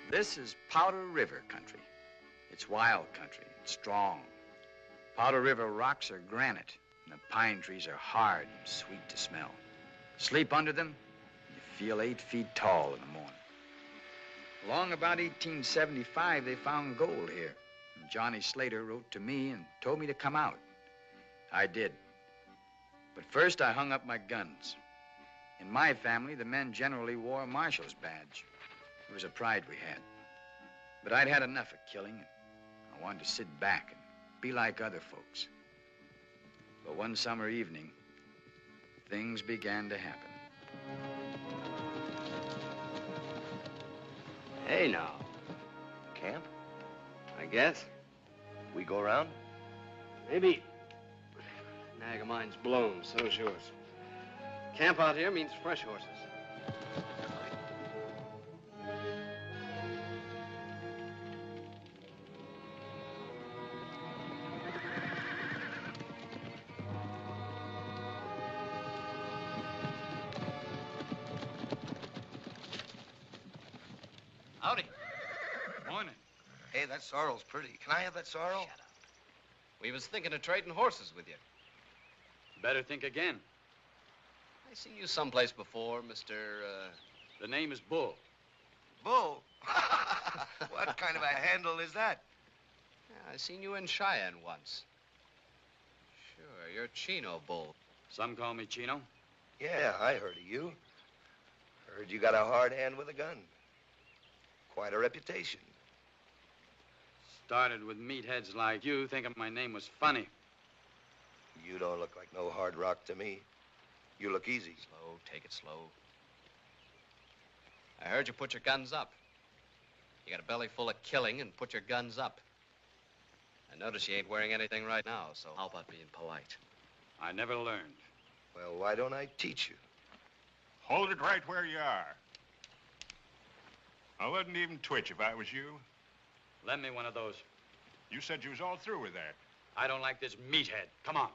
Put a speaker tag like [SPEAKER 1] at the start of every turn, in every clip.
[SPEAKER 1] This is Powder River country. It's wild country. It's strong. Powder River rocks are granite, and the pine trees are hard and sweet to smell. Sleep under them, you feel 8 feet tall in the morning. Along about 1875, they found gold here. And Johnny Slater wrote to me and told me to come out. I did. But first, I hung up my guns. In my family, the men generally wore a marshal's badge. It was a pride we had. But I'd had enough of killing. I wanted to sit back and be like other folks. But one summer evening, things began to happen.
[SPEAKER 2] Hey, now.
[SPEAKER 3] Camp?
[SPEAKER 2] I guess.
[SPEAKER 3] We go around?
[SPEAKER 2] Maybe. Nag of mine's blown, so's yours. Camp out here means fresh horses.
[SPEAKER 1] Howdy. Morning.
[SPEAKER 3] Hey, that sorrel's pretty. Can I have that sorrel?
[SPEAKER 2] Shut up. We was thinking of trading horses with you.
[SPEAKER 1] Better think again.
[SPEAKER 2] I seen you someplace before, Mr.
[SPEAKER 1] The name is Bull.
[SPEAKER 3] Bull? What kind of a handle is that?
[SPEAKER 2] Yeah, I seen you in Cheyenne once. Sure, you're Chino Bull.
[SPEAKER 1] Some call me Chino.
[SPEAKER 3] Yeah, I heard of you. Heard you got a hard hand with a gun. Quite a reputation.
[SPEAKER 1] Started with meatheads like you thinking my name was funny.
[SPEAKER 3] You don't look like no hard rock to me. You look easy.
[SPEAKER 2] Slow, take it slow. I heard you put your guns up. You got a belly full of killing and put your guns up. I notice you ain't wearing anything right now, so how about being polite?
[SPEAKER 1] I never learned.
[SPEAKER 3] Well, why don't I teach you?
[SPEAKER 4] Hold it right where you are. I wouldn't even twitch if I was you.
[SPEAKER 1] Lend me one of those.
[SPEAKER 4] You said you was all through with that.
[SPEAKER 1] I don't like this meathead. Come on.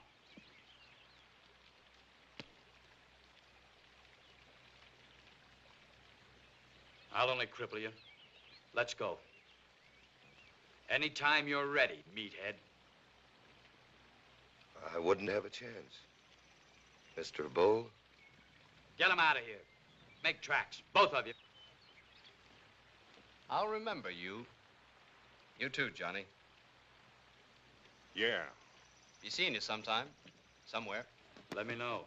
[SPEAKER 1] I'll only cripple you. Let's go. Anytime you're ready, meathead.
[SPEAKER 3] I wouldn't have a chance. Mr. Bull?
[SPEAKER 1] Get him out of here. Make tracks, both of you.
[SPEAKER 2] I'll remember you. You too, Johnny.
[SPEAKER 4] Yeah.
[SPEAKER 2] Be seeing you sometime, somewhere.
[SPEAKER 1] Let me know.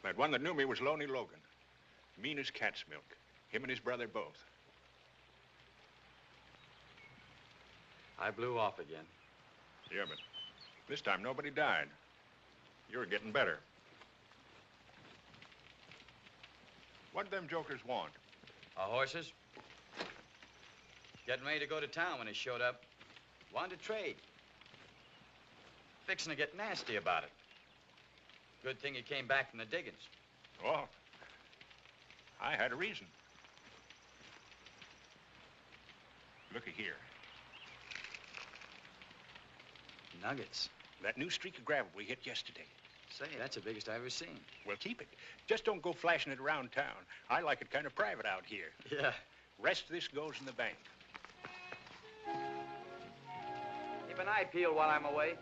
[SPEAKER 4] That one that knew me was Loney Logan. Mean as cat's milk. Him and his brother both.
[SPEAKER 1] I blew off again.
[SPEAKER 4] Yeah, but this time nobody died. You're getting better. What them jokers want?
[SPEAKER 1] Our horses? Getting ready to go to town when he showed up. Wanted to trade. Fixing to get nasty about it. Good thing he came back from the diggings.
[SPEAKER 4] Oh, I had a reason. Looky here.
[SPEAKER 1] Nuggets.
[SPEAKER 4] That new streak of gravel we hit yesterday.
[SPEAKER 1] Say, that's the biggest I've ever seen.
[SPEAKER 4] Well, keep it. Just don't go flashing it around town. I like it kind of private out here.
[SPEAKER 1] Yeah.
[SPEAKER 4] Rest of this goes in the bank.
[SPEAKER 1] Keep an eye peeled while I'm away.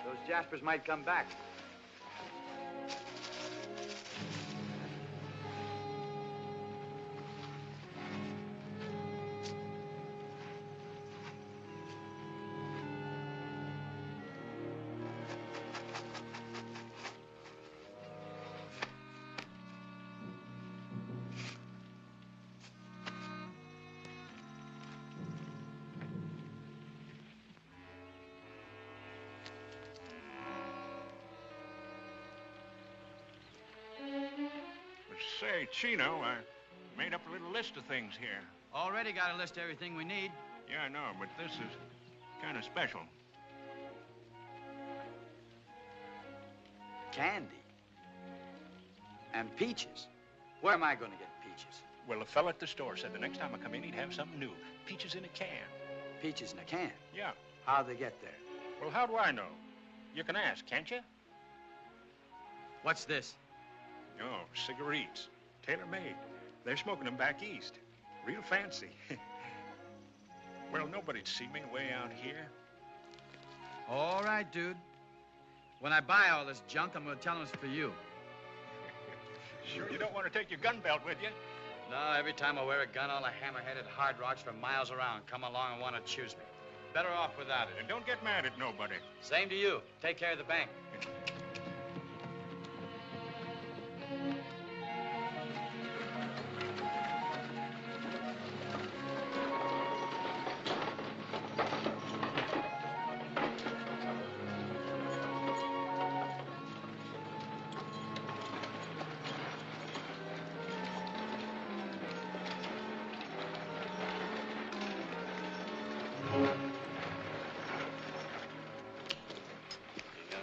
[SPEAKER 1] Those Jaspers might come back.
[SPEAKER 4] Say, Chino, I made up a little list of things here.
[SPEAKER 1] Already got a list of everything we need.
[SPEAKER 4] Yeah, I know, but this is kind of special.
[SPEAKER 1] Candy. And peaches. Where am I going to get peaches?
[SPEAKER 4] Well, the fella at the store said the next time I come in, he'd have something new. Peaches in a can.
[SPEAKER 1] Peaches in a can?
[SPEAKER 4] Yeah.
[SPEAKER 1] How'd they get there?
[SPEAKER 4] Well, how do I know? You can ask, can't you?
[SPEAKER 1] What's this?
[SPEAKER 4] Oh, cigarettes. Tailor-made. They're smoking them back east. Real fancy. Well, nobody'd see me way out here.
[SPEAKER 1] All right, dude. When I buy all this junk, I'm going to tell them it's for you.
[SPEAKER 4] Sure you don't want to take your gun belt with you?
[SPEAKER 1] No, every time I wear a gun, all the hammer-headed hard rocks for miles around come along and want to choose me. Better off without it.
[SPEAKER 4] And don't get mad at nobody.
[SPEAKER 1] Same to you. Take care of the bank.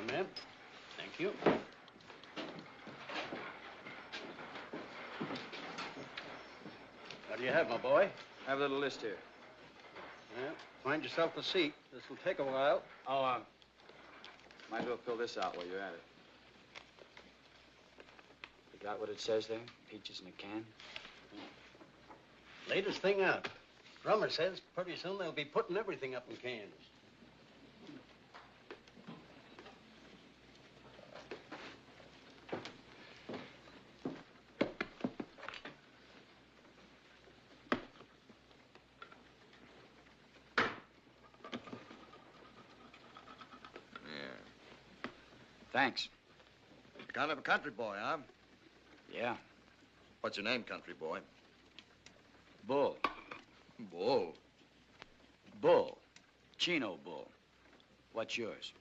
[SPEAKER 5] Ma'am. Thank you. What do you have, my boy?
[SPEAKER 1] I have a little list here.
[SPEAKER 5] Well, find yourself a seat. This will take a while.
[SPEAKER 1] Oh, might as well fill this out while you're at it. You got what it says there? Peaches in a can?
[SPEAKER 5] Latest thing out. Drummer says pretty soon they'll be putting everything up in cans.
[SPEAKER 1] Thanks.
[SPEAKER 3] You're kind of a country boy, huh?
[SPEAKER 1] Yeah.
[SPEAKER 3] What's your name, country boy?
[SPEAKER 1] Bull.
[SPEAKER 3] Bull.
[SPEAKER 1] Bull. Chino Bull. What's yours?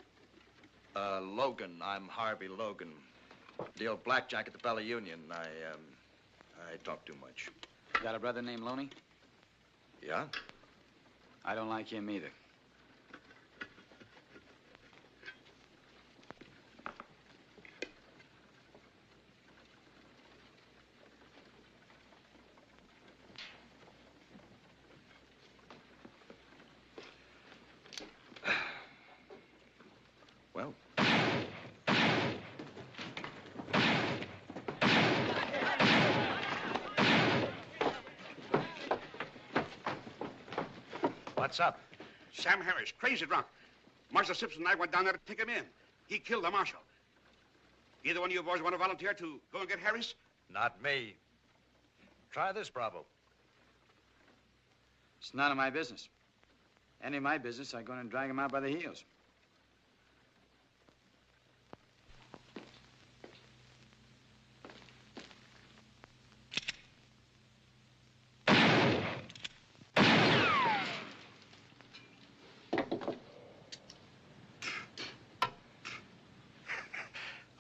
[SPEAKER 3] Logan. I'm Harvey Logan. Deal blackjack at the Bella Union. I talk too much.
[SPEAKER 1] Got a brother named Loney?
[SPEAKER 3] Yeah?
[SPEAKER 1] I don't like him either.
[SPEAKER 3] Well.
[SPEAKER 1] What's up?
[SPEAKER 6] Sam Harris, crazy drunk. Marshal Simpson and I went down there to take him in. He killed the marshal. Either one of you boys want to volunteer to go and get Harris?
[SPEAKER 7] Not me. Try this, Bravo.
[SPEAKER 1] It's none of my business. Any of my business, I'm going to drag him out by the heels.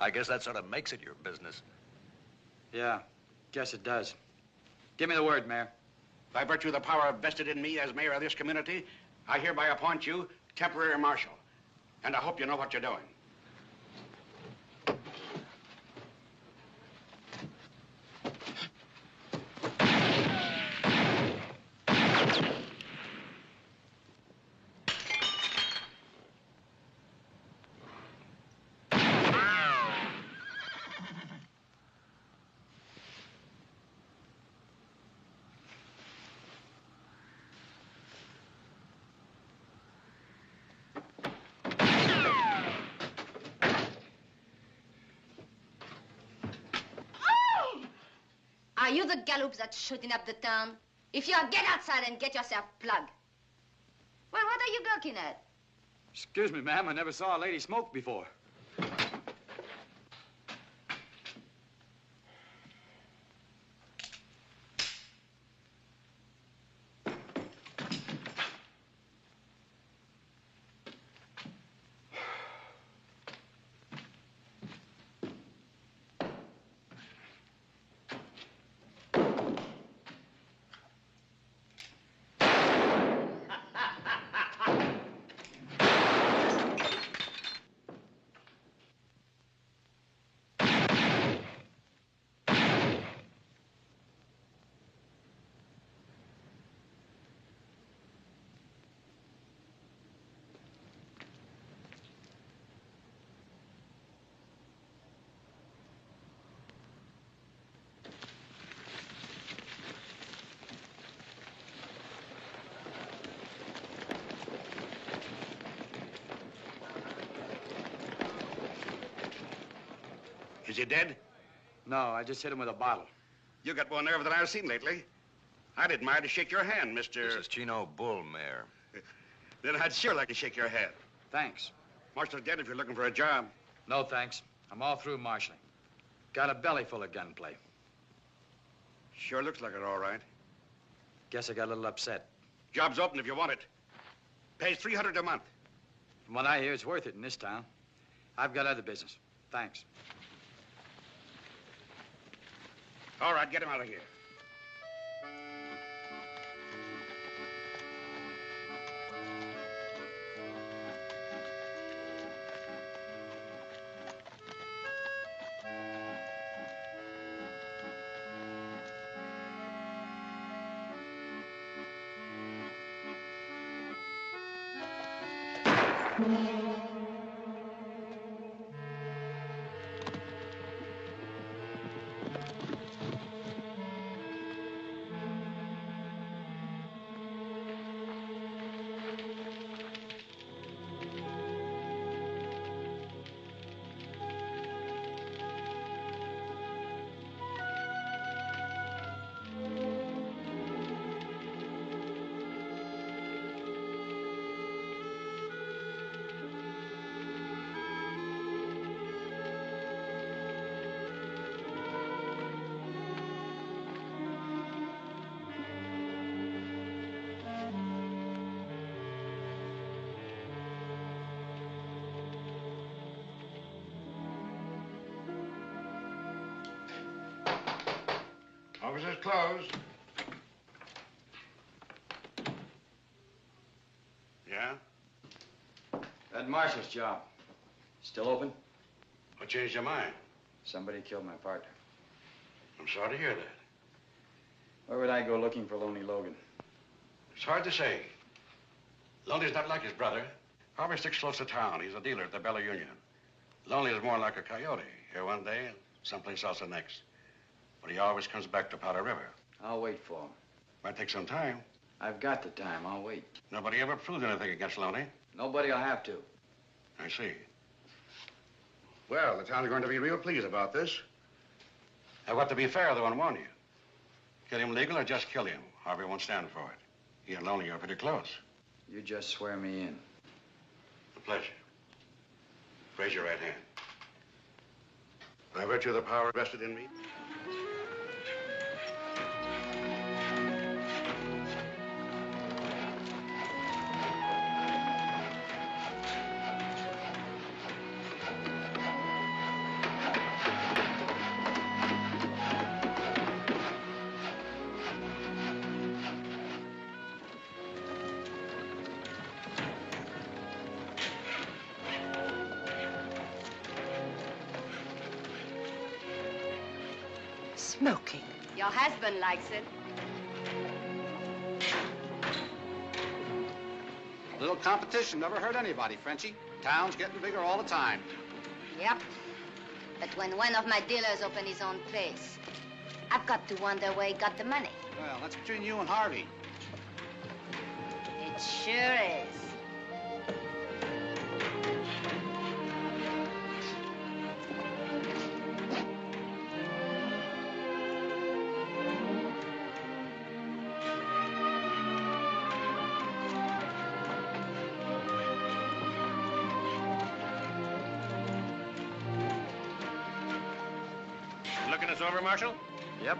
[SPEAKER 7] I guess that sort of makes it your business.
[SPEAKER 1] Yeah, guess it does. Give me the word, Mayor.
[SPEAKER 6] By virtue of the power vested in me as mayor of this community, I hereby appoint you temporary marshal. And I hope you know what you're doing.
[SPEAKER 8] Are you the gallops that's shooting up the town? If you are, get outside and get yourself plugged. Well, what are you gawking at?
[SPEAKER 1] Excuse me, ma'am. I never saw a lady smoke before.
[SPEAKER 6] Is he dead?
[SPEAKER 1] No, I just hit him with a bottle.
[SPEAKER 6] You got more nerve than I've seen lately. I'd admire to shake your hand,
[SPEAKER 7] This
[SPEAKER 6] Mr.
[SPEAKER 7] is Chino Bull Mare.
[SPEAKER 6] Then I'd sure like to shake your hand.
[SPEAKER 1] Thanks.
[SPEAKER 6] Marshal's dead if you're looking for a job.
[SPEAKER 1] No, thanks. I'm all through marshaling. Got a belly full of gunplay.
[SPEAKER 6] Sure looks like it, all right.
[SPEAKER 1] Guess I got a little upset.
[SPEAKER 6] Job's open if you want it. Pays $300 a month.
[SPEAKER 1] From what I hear, it's worth it in this town. I've got other business. Thanks.
[SPEAKER 6] All right, get him out of here. Office is closed. Yeah?
[SPEAKER 1] That marshal's job. Still open?
[SPEAKER 6] What changed your mind?
[SPEAKER 1] Somebody killed my partner.
[SPEAKER 6] I'm sorry to hear that.
[SPEAKER 1] Where would I go looking for Lonely Logan?
[SPEAKER 6] It's hard to say. Lonely's not like his brother. Harvey sticks close to town. He's a dealer at the Bella Union. Lonely is more like a coyote. Here one day and someplace else the next. But he always comes back to Powder River.
[SPEAKER 1] I'll wait for him.
[SPEAKER 6] Might take some time.
[SPEAKER 1] I've got the time. I'll wait.
[SPEAKER 6] Nobody ever proved anything against Lonely.
[SPEAKER 1] Nobody'll have to.
[SPEAKER 6] I see. Well, the town's going to be real pleased about this. I've got to be fair, though, and warn you. Kill him legal or just kill him. Harvey won't stand for it. He and Lonely are pretty close.
[SPEAKER 1] You just swear me in.
[SPEAKER 6] A pleasure. Raise your right hand. By virtue of the power vested in me.
[SPEAKER 9] Smoking.
[SPEAKER 8] Your husband likes it.
[SPEAKER 10] A little competition never hurt anybody, Frenchie. Town's getting bigger all the time.
[SPEAKER 8] Yep. But when one of my dealers open his own place, I've got to wonder where he got the money.
[SPEAKER 10] Well, that's between you and Harvey.
[SPEAKER 8] It sure is.
[SPEAKER 4] Looking us over, Marshal?
[SPEAKER 1] Yep.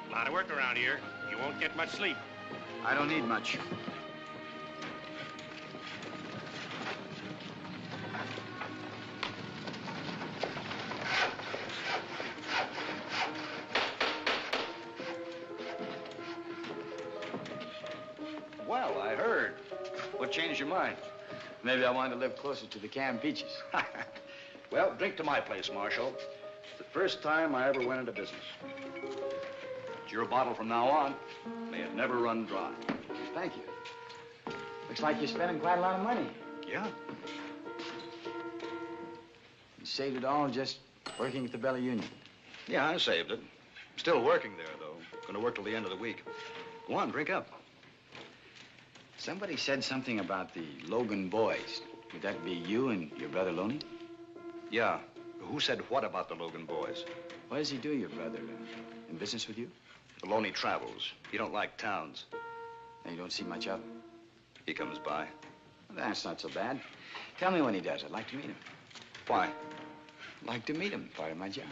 [SPEAKER 4] A lot of work around here. You won't get much sleep.
[SPEAKER 1] I don't need much.
[SPEAKER 3] Well, I heard. What changed your mind?
[SPEAKER 1] Maybe I wanted to live closer to the canned peaches.
[SPEAKER 3] Well, drink to my place, Marshal. It's the first time I ever went into business. It's your bottle from now on. May it never run dry.
[SPEAKER 1] Thank you. Looks like you're spending quite a lot of money.
[SPEAKER 3] Yeah?
[SPEAKER 1] You saved it all just working at the Bella Union.
[SPEAKER 3] Yeah, I saved it. Still working there, though. Gonna work till the end of the week. Go on, drink up.
[SPEAKER 1] Somebody said something about the Logan boys. Would that be you and your brother Loney?
[SPEAKER 3] Yeah. Who said what about the Logan boys?
[SPEAKER 1] What does he do, your brother? In business with you?
[SPEAKER 3] Maloney travels. He don't like towns.
[SPEAKER 1] And you don't see much of him?
[SPEAKER 3] He comes by.
[SPEAKER 1] Well, that's not so bad. Tell me when he does. I'd like to meet him.
[SPEAKER 3] Why?
[SPEAKER 1] I'd like to meet him. Part of my job.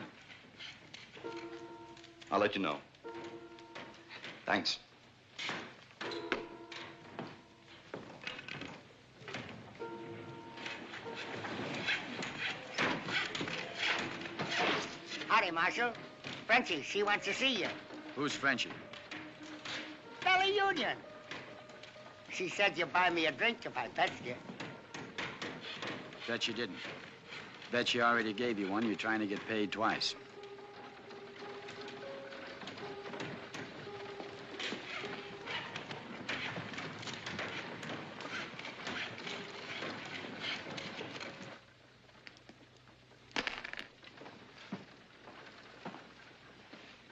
[SPEAKER 3] I'll let you know.
[SPEAKER 1] Thanks.
[SPEAKER 9] Howdy, Marshal. Frenchie, she wants to see you.
[SPEAKER 1] Who's Frenchie?
[SPEAKER 9] Belly Union. She said you'd buy me a drink if I fetched you.
[SPEAKER 1] Bet you didn't. Bet she already gave you one. You're trying to get paid twice.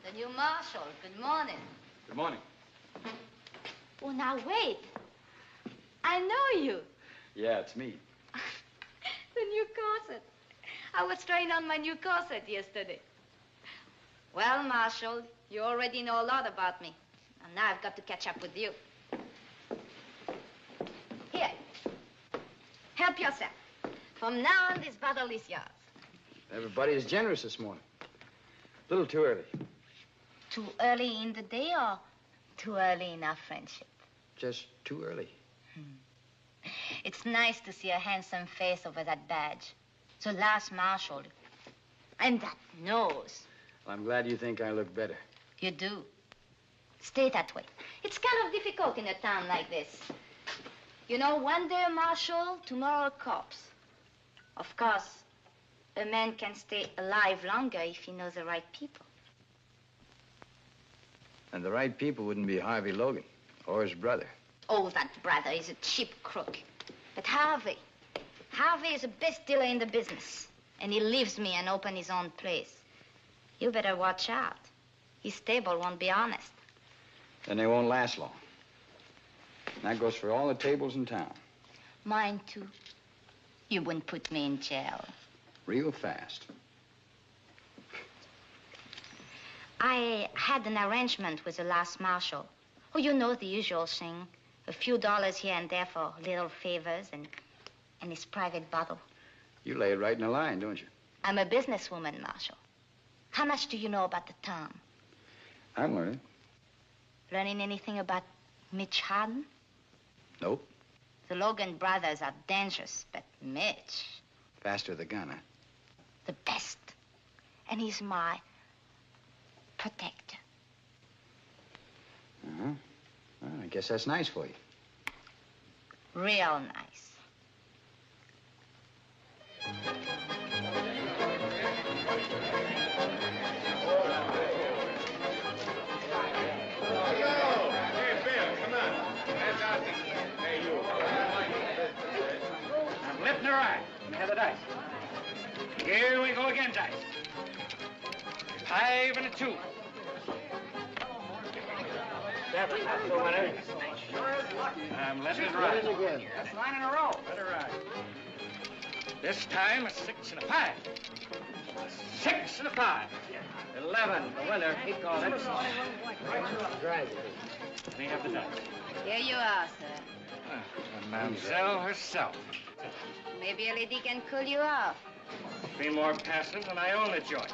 [SPEAKER 8] The new marshal. Good morning.
[SPEAKER 1] Good morning.
[SPEAKER 8] Oh, now wait. I know you.
[SPEAKER 1] Yeah, it's me.
[SPEAKER 8] The new corset. I was trying on my new corset yesterday. Well, Marshal, you already know a lot about me. And now I've got to catch up with you. Here. Help yourself. From now on, this bottle is yours.
[SPEAKER 1] Everybody is generous this morning. A little too early.
[SPEAKER 8] Too early in the day or too early in our friendship?
[SPEAKER 1] Just too early.
[SPEAKER 8] It's nice to see a handsome face over that badge. So last Marshal. And that nose.
[SPEAKER 1] Well, I'm glad you think I look better.
[SPEAKER 8] You do. Stay that way. It's kind of difficult in a town like this. You know, one day a marshal, tomorrow a corpse. Of course, a man can stay alive longer if he knows the right people.
[SPEAKER 1] And the right people wouldn't be Harvey Logan or his brother.
[SPEAKER 8] Oh, that brother is a cheap crook. But Harvey is the best dealer in the business. And he leaves me and opens his own place. You better watch out. His table won't be honest.
[SPEAKER 1] Then they won't last long. And that goes for all the tables in town.
[SPEAKER 8] Mine, too. You wouldn't put me in jail.
[SPEAKER 1] Real fast.
[SPEAKER 8] I had an arrangement with the last marshal. Oh, you know the usual thing. A few dollars here and there for little favors and his private bottle.
[SPEAKER 1] You lay it right in a line, don't you?
[SPEAKER 8] I'm a businesswoman, Marshal. How much do you know about the town?
[SPEAKER 1] I'm learning.
[SPEAKER 8] Learning anything about Mitch Harden?
[SPEAKER 1] Nope.
[SPEAKER 8] The Logan brothers are dangerous, but Mitch...
[SPEAKER 1] Faster with the gun, huh?
[SPEAKER 8] The best. And he's my protector.
[SPEAKER 1] Uh-huh. Well, I guess that's nice for you.
[SPEAKER 8] Real nice.
[SPEAKER 4] I'm lifting her eye. Have the dice. Here we go again, dice. 5 and a 2. 7. That's the winner. I'm letting it ride. That's 9 in a row. Let her ride. This time a 6 and a 5. 6 and a 5. 11. The winner. He called it. Let me have the dice.
[SPEAKER 8] Here you are, sir.
[SPEAKER 4] The mamselle herself.
[SPEAKER 8] Maybe a lady can cool you off.
[SPEAKER 4] Been more passive than I own the joint.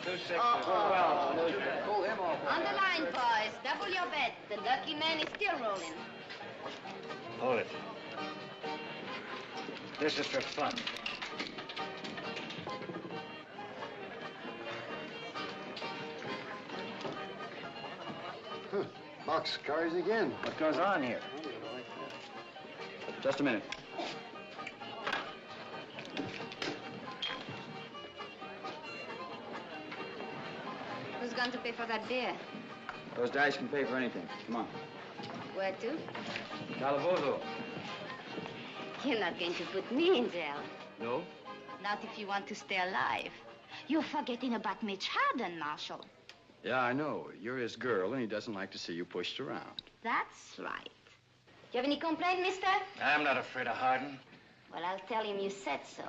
[SPEAKER 4] Two 6s. Well,
[SPEAKER 10] Pull him off.
[SPEAKER 8] On the line, boys. Double your bet. The lucky man is still rolling.
[SPEAKER 4] hold it. This is for fun.
[SPEAKER 5] Box cards again.
[SPEAKER 4] What goes on here?
[SPEAKER 1] Just a minute.
[SPEAKER 8] Who's going to pay for that beer?
[SPEAKER 1] Those dice can pay for anything. Come on.
[SPEAKER 8] Where to?
[SPEAKER 1] Calabozo.
[SPEAKER 8] You're not going to put me in jail.
[SPEAKER 1] No?
[SPEAKER 8] Not if you want to stay alive. You're forgetting about Mitch Harden, Marshal.
[SPEAKER 1] Yeah, I know. You're his girl, and he doesn't like to see you pushed around.
[SPEAKER 8] That's right. You have any complaint, mister?
[SPEAKER 4] I'm not afraid of Hardin.
[SPEAKER 8] Well, I'll tell him you said so.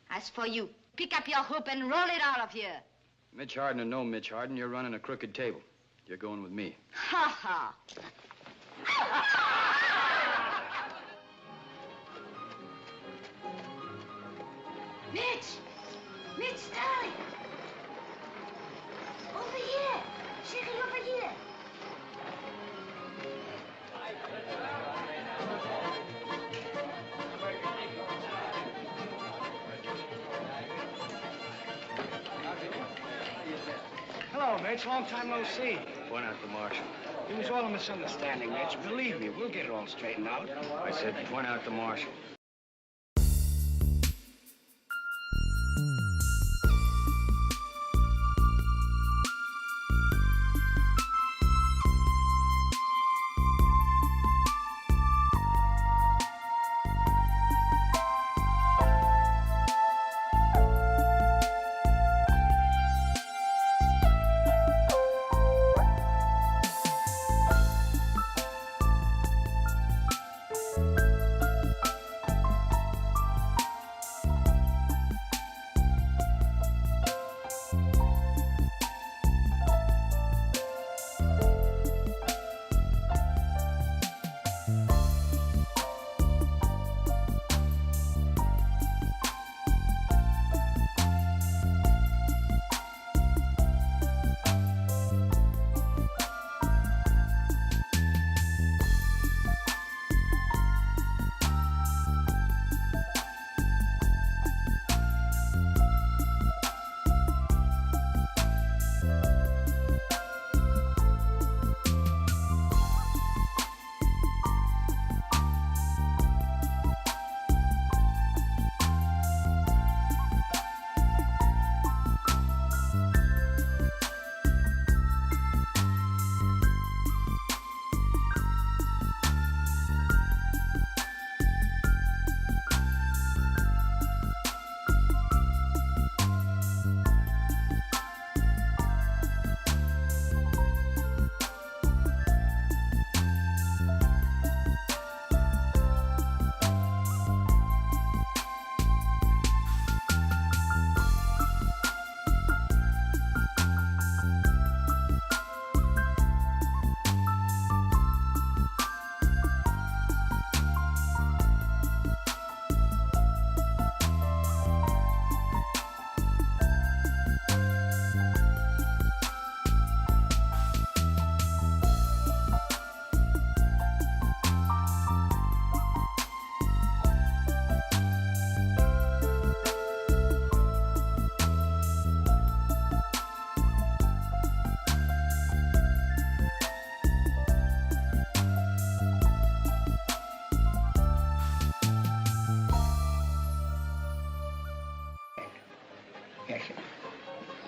[SPEAKER 8] As for you, pick up your hoop and roll it out of here.
[SPEAKER 1] Mitch Hardin or no Mitch Hardin, you're running a crooked table. You're going with me.
[SPEAKER 8] Ha ha. Mitch! Mitch, darling! Over here! Circle over here!
[SPEAKER 4] Hello, Mitch. Long time no see.
[SPEAKER 1] Point out the marshal.
[SPEAKER 4] It was all a misunderstanding, Mitch. Believe me, we'll get it all straightened out.
[SPEAKER 1] I said point out the marshal.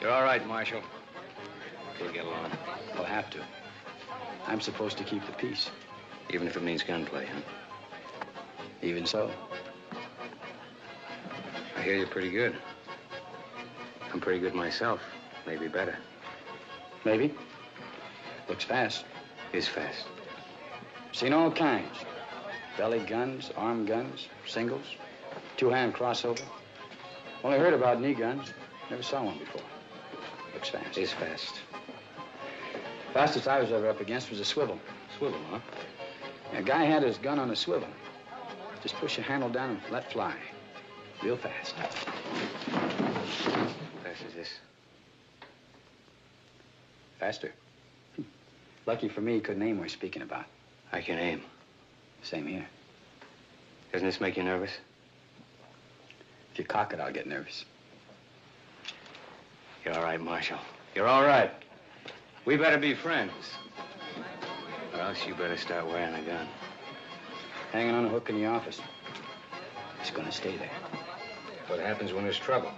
[SPEAKER 1] You're all right, Marshal.
[SPEAKER 3] We'll get along.
[SPEAKER 1] I'll have to. I'm supposed to keep the peace.
[SPEAKER 3] Even if it means gunplay, huh?
[SPEAKER 1] Even so.
[SPEAKER 3] I hear you're pretty good. I'm pretty good myself. Maybe better.
[SPEAKER 1] Maybe. Looks fast.
[SPEAKER 3] Is fast.
[SPEAKER 1] Seen all kinds. Belly guns, arm guns, singles, two-hand crossover. Only heard about knee guns. Never saw one before. Looks fast.
[SPEAKER 3] Is fast.
[SPEAKER 1] Fastest I was ever up against was a swivel.
[SPEAKER 3] Swivel, huh?
[SPEAKER 1] A guy had his gun on a swivel. Just push the handle down and let fly. Real fast.
[SPEAKER 3] How fast is this?
[SPEAKER 1] Faster. Lucky for me, he couldn't aim we're speaking about.
[SPEAKER 3] I can aim.
[SPEAKER 1] Same here.
[SPEAKER 3] Doesn't this make you nervous?
[SPEAKER 1] If you cock it, I'll get nervous.
[SPEAKER 3] You're all right, Marshal. You're all right. We better be friends. Or else you better start wearing a gun.
[SPEAKER 1] Hanging on a hook in the office. It's gonna stay there.
[SPEAKER 3] What happens when there's trouble?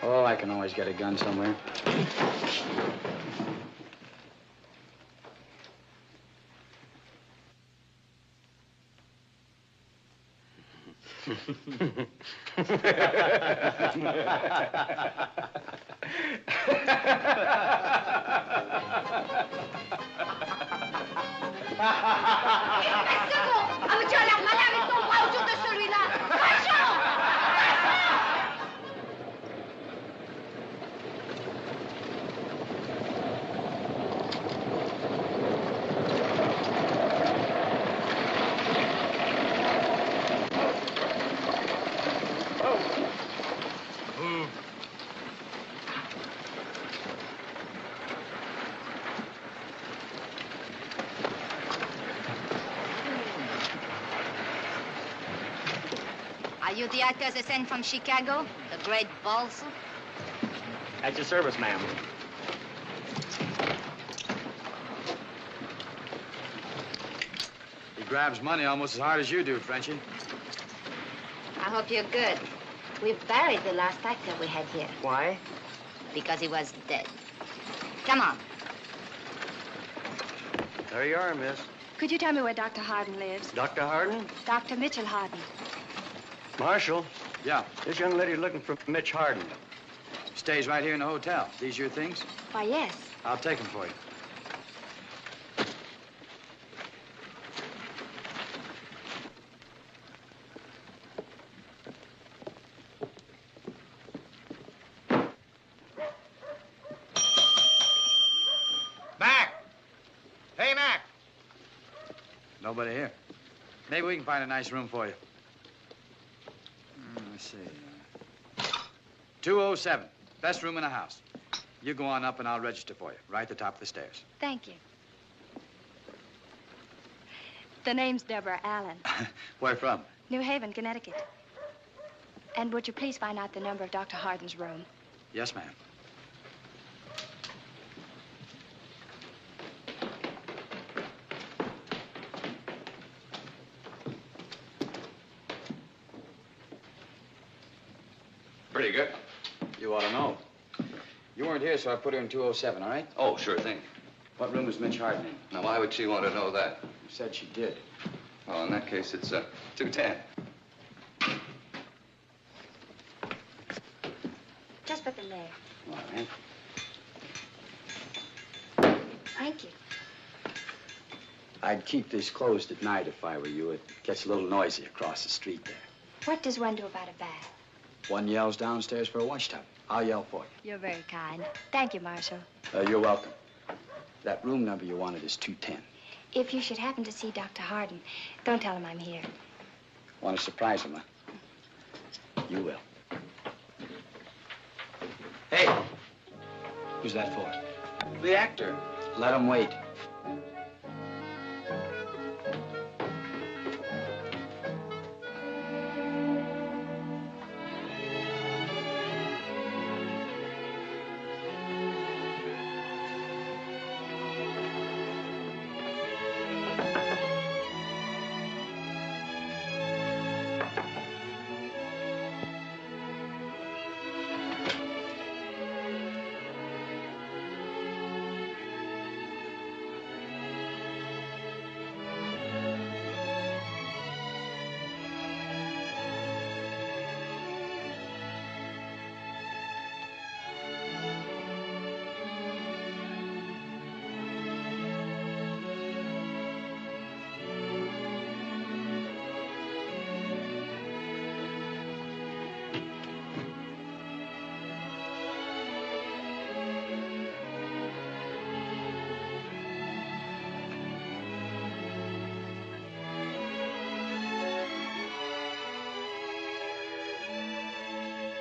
[SPEAKER 1] Oh, I can always get a gun somewhere.
[SPEAKER 8] you the actor they sent from Chicago? The great balls?
[SPEAKER 4] At your service, ma'am.
[SPEAKER 1] He grabs money almost as hard as you do, Frenchie.
[SPEAKER 8] I hope you're good. We buried the last actor we had here.
[SPEAKER 4] Why?
[SPEAKER 8] Because he was dead. Come on.
[SPEAKER 5] There you are, miss.
[SPEAKER 11] Could you tell me where Dr. Harden lives?
[SPEAKER 5] Dr. Harden?
[SPEAKER 11] Dr. Mitchell Harden.
[SPEAKER 5] Marshal,
[SPEAKER 1] Yeah.
[SPEAKER 5] this young lady's looking for Mitch Harden.
[SPEAKER 1] Stays right here in the hotel. These your things?
[SPEAKER 11] Why, yes.
[SPEAKER 1] I'll take them for you.
[SPEAKER 4] Mac! Hey, Mac!
[SPEAKER 1] Nobody here. Maybe we can find a nice room for you. Let's see. 207. Best room in the house. You go on up and I'll register for you. Right at the top of the stairs.
[SPEAKER 11] Thank you. The name's Deborah Allen.
[SPEAKER 1] Where from?
[SPEAKER 11] New Haven, Connecticut. And would you please find out the number of Dr. Harden's room?
[SPEAKER 1] Yes, ma'am.
[SPEAKER 3] Pretty good.
[SPEAKER 1] You ought to know. You weren't here, so I put her in 207, all right?
[SPEAKER 3] Oh, sure thing.
[SPEAKER 1] What room is Mitch Harden in?
[SPEAKER 3] Now, why would she want to know that?
[SPEAKER 1] You said she did.
[SPEAKER 3] Well, in that case, it's 210.
[SPEAKER 11] Just put them there.
[SPEAKER 1] All right.
[SPEAKER 11] Thank you.
[SPEAKER 1] I'd keep this closed at night if I were you. It gets a little noisy across the street there.
[SPEAKER 11] What does one do about a bath?
[SPEAKER 1] One yells downstairs for a wash tub. I'll yell for you.
[SPEAKER 11] You're very kind. Thank you, Marshal.
[SPEAKER 1] You're welcome. That room number you wanted is 210.
[SPEAKER 11] If you should happen to see Dr. Harden, don't tell him I'm here.
[SPEAKER 1] Want to surprise him, huh? You will. Hey! Who's that for? The actor. Let him wait.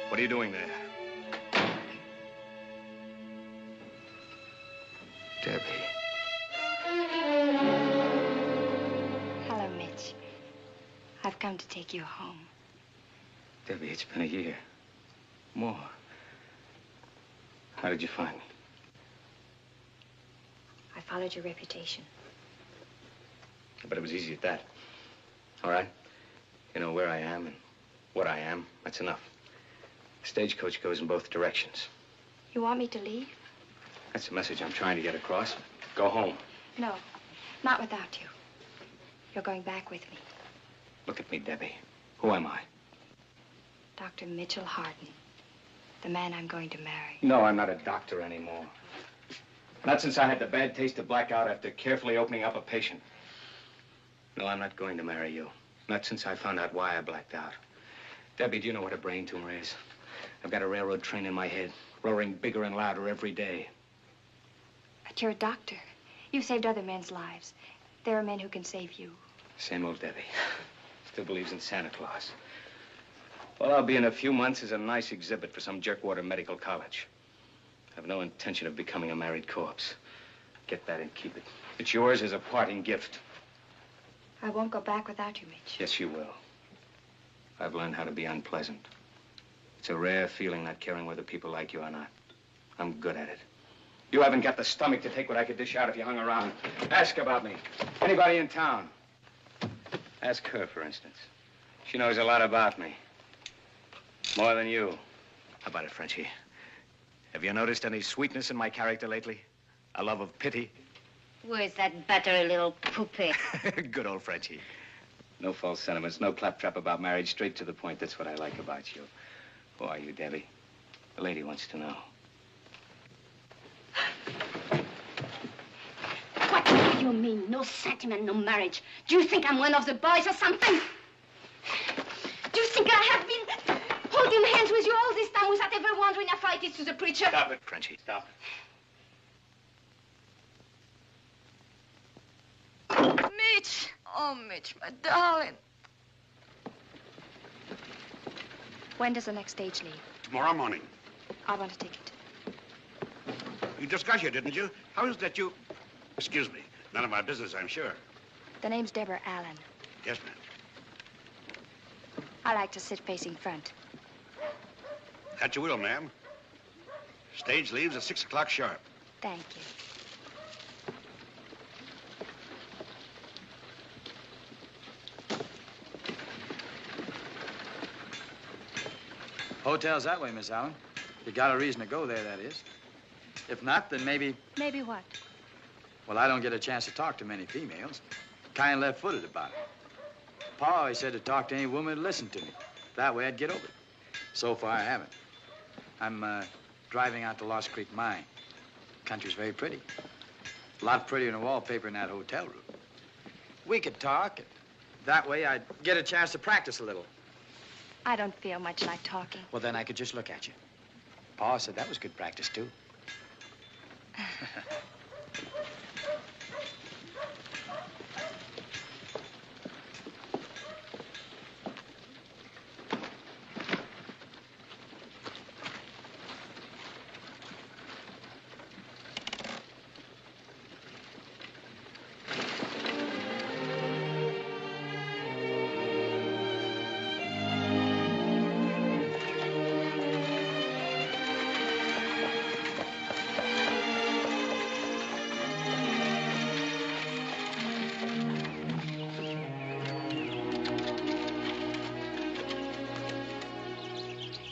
[SPEAKER 3] What are you doing there?
[SPEAKER 1] Debbie.
[SPEAKER 11] Hello, Mitch. I've come to take you home.
[SPEAKER 4] Debbie, it's been a year. More. How did you find me?
[SPEAKER 11] I followed your reputation.
[SPEAKER 4] But it was easy at that. All right? You know where I am and what I am. That's enough. The stagecoach goes in both directions.
[SPEAKER 11] You want me to leave?
[SPEAKER 4] That's the message I'm trying to get across. Go home.
[SPEAKER 11] No, not without you. You're going back with me.
[SPEAKER 4] Look at me, Debbie. Who am I?
[SPEAKER 11] Dr. Mitchell Harden, the man I'm going to marry.
[SPEAKER 4] No, I'm not a doctor anymore. Not since I had the bad taste to black out after carefully opening up a patient. No, I'm not going to marry you. Not since I found out why I blacked out. Debbie, do you know what a brain tumor is? I've got a railroad train in my head, roaring bigger and louder every day.
[SPEAKER 11] But you're a doctor. You've saved other men's lives. There are men who can save you.
[SPEAKER 4] Same old Debbie. Still believes in Santa Claus. All I'll be in a few months is a nice exhibit for some jerkwater medical college. I have no intention of becoming a married corpse. Get that and keep it. It's yours as a parting gift.
[SPEAKER 11] I won't go back without you, Mitch.
[SPEAKER 4] Yes, you will.
[SPEAKER 1] I've learned how to be unpleasant. It's a rare feeling not caring whether people like you or not. I'm good at it. You haven't got the stomach to take what I could dish out if you hung around. Ask about me. Anybody in town. Ask her, for instance. She knows a lot about me. More than you. How about it, Frenchie? Have you noticed any sweetness in my character lately? A love of pity?
[SPEAKER 8] Where's that battery little poupée?
[SPEAKER 1] Good old Frenchie. No false sentiments, no claptrap about marriage, straight to the point. That's what I like about you. Who are you, Debbie? The lady wants to know.
[SPEAKER 8] What do you mean? No sentiment, no marriage. Do you think I'm one of the boys or something? Do you think I have been holding hands with you all this time without ever wondering if I did to the preacher?
[SPEAKER 1] Stop it, Frenchie, stop.
[SPEAKER 11] Mitch! Oh, Mitch, my darling. When does the next stage leave?
[SPEAKER 6] Tomorrow morning.
[SPEAKER 11] I want a ticket.
[SPEAKER 6] You just got here, didn't you? How is it that you... Excuse me. None of my business, I'm sure.
[SPEAKER 11] The name's Deborah Allen.
[SPEAKER 6] Yes, ma'am.
[SPEAKER 11] I like to sit facing front.
[SPEAKER 6] At your will, ma'am. Stage leaves at 6 o'clock sharp.
[SPEAKER 11] Thank you.
[SPEAKER 1] Hotel's that way, Miss Allen. You got a reason to go there, that is. If not, then maybe...
[SPEAKER 11] Maybe what?
[SPEAKER 1] Well, I don't get a chance to talk to many females. Kind of left-footed about it. Pa always said to talk to any woman who'd listen to me. That way I'd get over it. So far, I haven't. I'm driving out to Lost Creek Mine. Country's very pretty. A lot prettier than the wallpaper in that hotel room. We could talk. And that way I'd get a chance to practice a little.
[SPEAKER 11] I don't feel much like talking.
[SPEAKER 1] Well, then I could just look at you. Pa said that was good practice, too.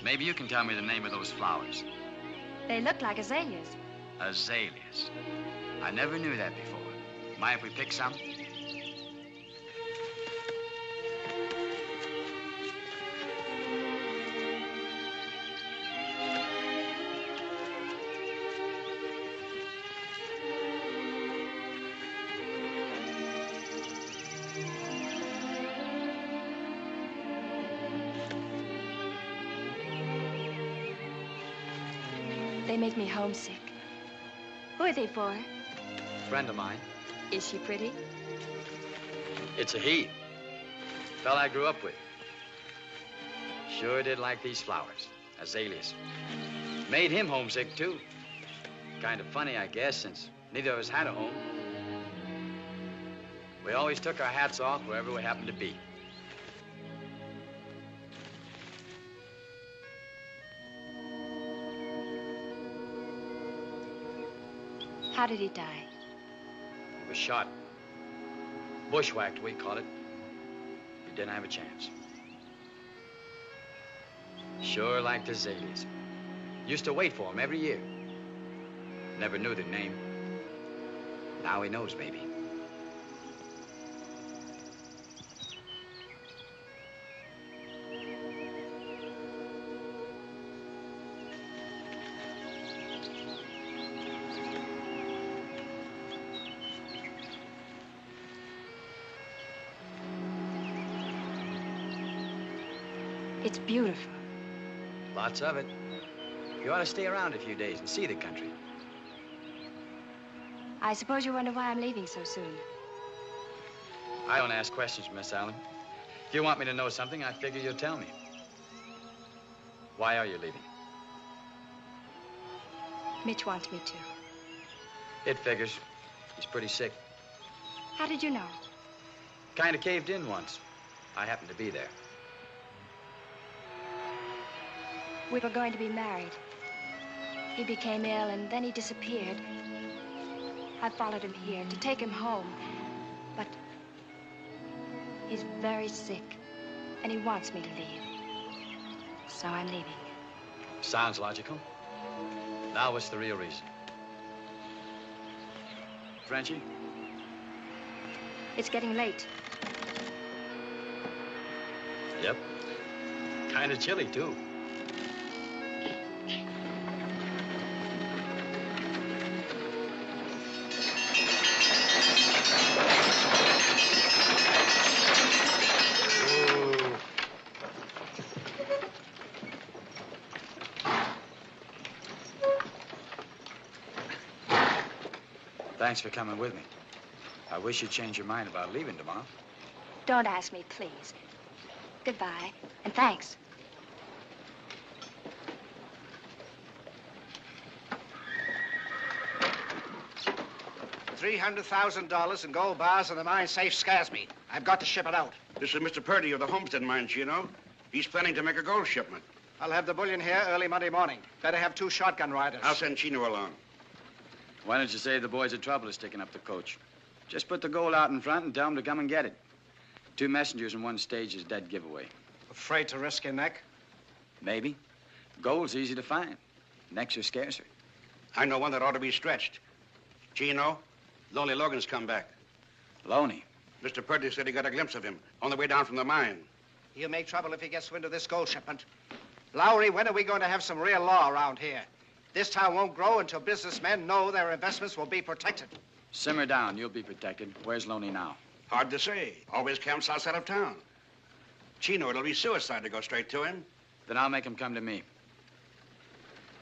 [SPEAKER 1] Maybe you can tell me the name of those flowers.
[SPEAKER 11] They look like azaleas.
[SPEAKER 1] Azaleas. I never knew that before. Mind if we pick some?
[SPEAKER 11] They make me homesick. Who are they for?
[SPEAKER 1] Friend of mine.
[SPEAKER 11] Is she pretty?
[SPEAKER 1] It's a he. Fella I grew up with. Sure did like these flowers. Azaleas. Made him homesick, too. Kind of funny, I guess, since neither of us had a home. We always took our hats off wherever we happened to be.
[SPEAKER 11] How did he die?
[SPEAKER 1] He was shot. Bushwhacked, we call it. He didn't have a chance. Sure liked azaleas. Used to wait for him every year. Never knew their name. Now he knows, maybe.
[SPEAKER 11] It's beautiful.
[SPEAKER 1] Lots of it. You ought to stay around a few days and see the country.
[SPEAKER 11] I suppose you wonder why I'm leaving so soon.
[SPEAKER 1] I don't ask questions, Miss Allen. If you want me to know something, I figure you'll tell me. Why are you leaving?
[SPEAKER 11] Mitch wants me to.
[SPEAKER 1] It figures. He's pretty sick.
[SPEAKER 11] How did you know?
[SPEAKER 1] Kind of caved in once. I happened to be there.
[SPEAKER 11] We were going to be married. He became ill, and then he disappeared. I followed him here to take him home. But he's very sick, and he wants me to leave. So I'm leaving.
[SPEAKER 7] Sounds logical. Now, what's the real reason? Frenchie?
[SPEAKER 11] It's getting late.
[SPEAKER 7] Yep. Kind of chilly, too.
[SPEAKER 1] Thanks for coming with me. I wish you'd change your mind about leaving tomorrow.
[SPEAKER 11] Don't ask me, please. Goodbye, and thanks.
[SPEAKER 10] $300,000 in gold bars in the mine safe scares me. I've got to ship it out.
[SPEAKER 6] This is Mr. Purdy of the Homestead Mines, you know. He's planning to make a gold shipment.
[SPEAKER 10] I'll have the bullion here early Monday morning. Better have 2 shotgun riders.
[SPEAKER 6] I'll send Chino along.
[SPEAKER 1] Why don't you save the boys the trouble of sticking up the coach? Just put the gold out in front and tell them to come and get it. 2 messengers in 1 stage is a dead giveaway.
[SPEAKER 10] Afraid to risk your neck?
[SPEAKER 1] Maybe. Gold's easy to find. Necks are scarcer.
[SPEAKER 6] I know one that ought to be stretched. Chino, Lonely Logan's come back.
[SPEAKER 1] Loney?
[SPEAKER 6] Mr. Purdy said he got a glimpse of him on the way down from the mine.
[SPEAKER 10] He'll make trouble if he gets wind of this gold shipment. Lowry, when are we going to have some real law around here? This town won't grow until businessmen know their investments will be protected.
[SPEAKER 1] Simmer down. You'll be protected. Where's Loney now?
[SPEAKER 6] Hard to say. Always camps outside of town. Chino, it'll be suicide to go straight to him.
[SPEAKER 1] Then I'll make him come to me.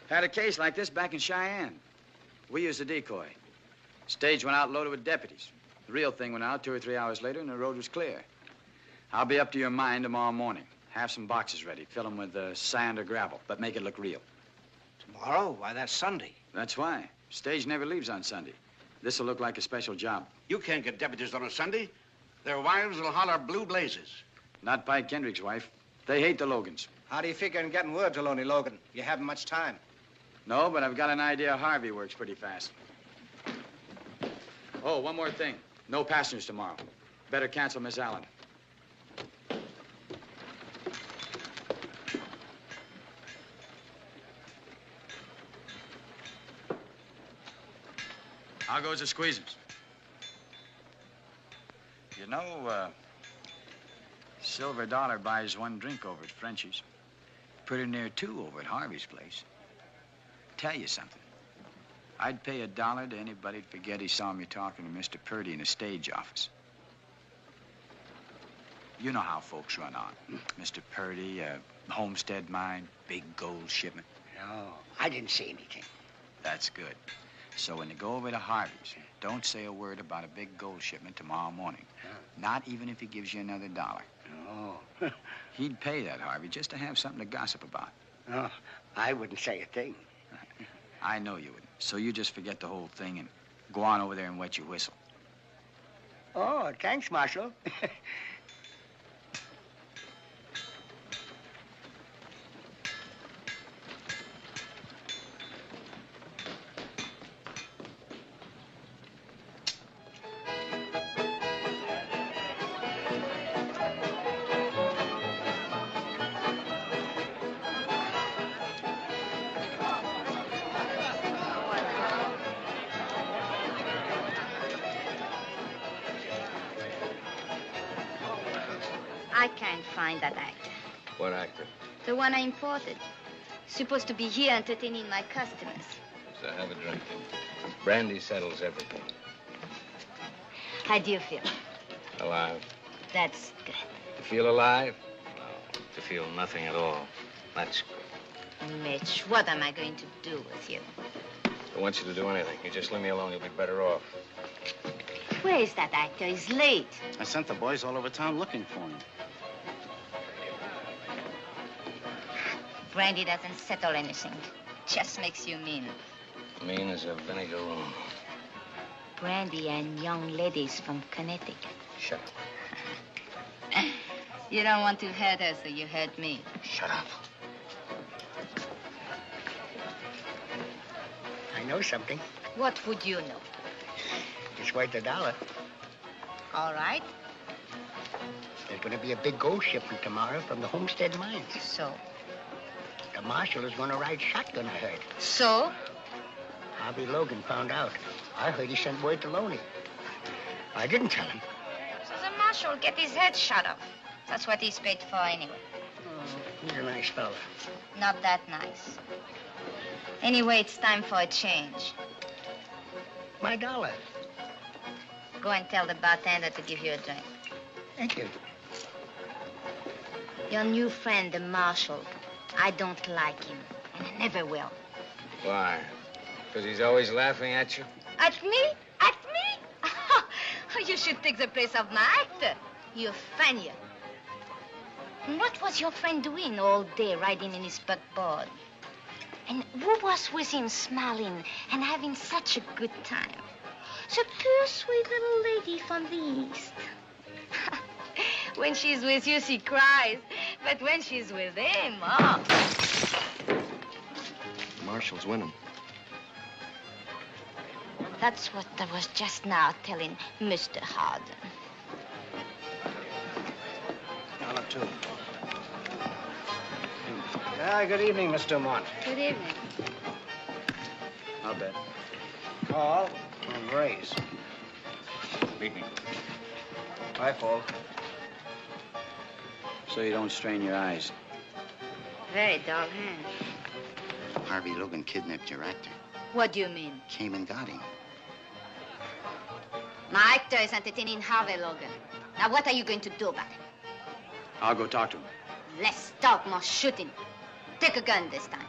[SPEAKER 1] Had a case like this back in Cheyenne. We used a decoy. Stage went out loaded with deputies. The real thing went out 2 or 3 hours later, and the road was clear. I'll be up to your mine tomorrow morning. Have some boxes ready. Fill them with sand or gravel, but make it look real.
[SPEAKER 10] Tomorrow? Why, that's Sunday.
[SPEAKER 1] That's why. Stage never leaves on Sunday. This'll look like a special job.
[SPEAKER 6] You can't get deputies on a Sunday. Their wives will holler blue blazes.
[SPEAKER 1] Not Pike Kendrick's wife. They hate the Logans.
[SPEAKER 10] How do you figure on getting word to Lonely Logan? You haven't much time.
[SPEAKER 1] No, but I've got an idea Harvey works pretty fast. Oh, one more thing. No passengers tomorrow. Better cancel Miss Allen. How goes the squeezers? You know, Silver Dollar buys 1 drink over at Frenchie's. Pretty near 2 over at Harvey's place. Tell you something. I'd pay $1 to anybody to forget he saw me talking to Mr. Purdy in a stage office. You know how folks run on. Mr. Purdy, Homestead Mine, big gold shipment.
[SPEAKER 9] No, I didn't see anything.
[SPEAKER 1] That's good. So when you go over to Harvey's, don't say a word about a big gold shipment tomorrow morning. Not even if he gives you another $1.
[SPEAKER 9] No.
[SPEAKER 1] He'd pay that, Harvey, just to have something to gossip about.
[SPEAKER 9] No, I wouldn't say a thing.
[SPEAKER 1] I know you wouldn't. So you just forget the whole thing and go on over there and wet your whistle.
[SPEAKER 9] Oh, thanks, Marshal.
[SPEAKER 8] I can't find that actor.
[SPEAKER 2] What actor?
[SPEAKER 8] The one I imported. Supposed to be here entertaining my customers.
[SPEAKER 2] So have a drink. Brandy settles everything.
[SPEAKER 8] How do you feel?
[SPEAKER 2] Alive.
[SPEAKER 8] That's good.
[SPEAKER 2] To feel alive? No, to feel nothing at all. That's good.
[SPEAKER 8] Mitch, what am I going to do with you?
[SPEAKER 2] I want you to do anything. You just leave me alone, you'll be better off.
[SPEAKER 8] Where is that actor? He's late.
[SPEAKER 10] I sent the boys all over town looking for him.
[SPEAKER 8] Brandy doesn't settle anything. Just makes you mean.
[SPEAKER 2] Mean as a vinegar room.
[SPEAKER 8] Brandy and young ladies from Connecticut.
[SPEAKER 2] Shut up.
[SPEAKER 8] You don't want to hurt her, so you hurt me.
[SPEAKER 2] Shut up.
[SPEAKER 9] know something.
[SPEAKER 8] What would you know?
[SPEAKER 9] It's worth $1.
[SPEAKER 8] All right.
[SPEAKER 9] There's going to be a big gold shipment tomorrow from the Homestead mines.
[SPEAKER 8] So?
[SPEAKER 9] The marshal is going to ride shotgun, I heard.
[SPEAKER 8] So?
[SPEAKER 9] Harvey Logan found out. I heard he sent word to Loney. I didn't tell him.
[SPEAKER 8] So the marshal get his head shot off. That's what he's paid for anyway.
[SPEAKER 9] Oh, he's a nice fella.
[SPEAKER 8] Not that nice. Anyway, it's time for a change.
[SPEAKER 9] My $1.
[SPEAKER 8] Go and tell the bartender to give you a drink.
[SPEAKER 9] Thank you.
[SPEAKER 8] Your new friend, the marshal, I don't like him, and I never will.
[SPEAKER 1] Why? Because he's always laughing at you?
[SPEAKER 8] At me? At me? You should take the place of my actor. You failure. What was your friend doing all day riding in his buckboard? And who was with him smiling and having such a good time? The poor, sweet little lady from the East. When she's with you, she cries. But when she's with him, oh.
[SPEAKER 3] The marshal's winning.
[SPEAKER 8] That's what I was just now telling Mr. Harden.
[SPEAKER 10] $2. Good evening, Mr. Mont.
[SPEAKER 8] Good evening.
[SPEAKER 1] I'll bet.
[SPEAKER 10] Call and raise.
[SPEAKER 1] Meet me.
[SPEAKER 10] Hi, Paul.
[SPEAKER 1] So you don't strain your eyes.
[SPEAKER 8] Very dull hand.
[SPEAKER 9] Harvey Logan kidnapped your actor.
[SPEAKER 8] What do you mean?
[SPEAKER 9] Came and got him.
[SPEAKER 8] My actor is entertaining Harvey Logan. Now, what are you going to do about it?
[SPEAKER 1] I'll go talk to him.
[SPEAKER 8] Less talk, more shooting. Take a gun this time.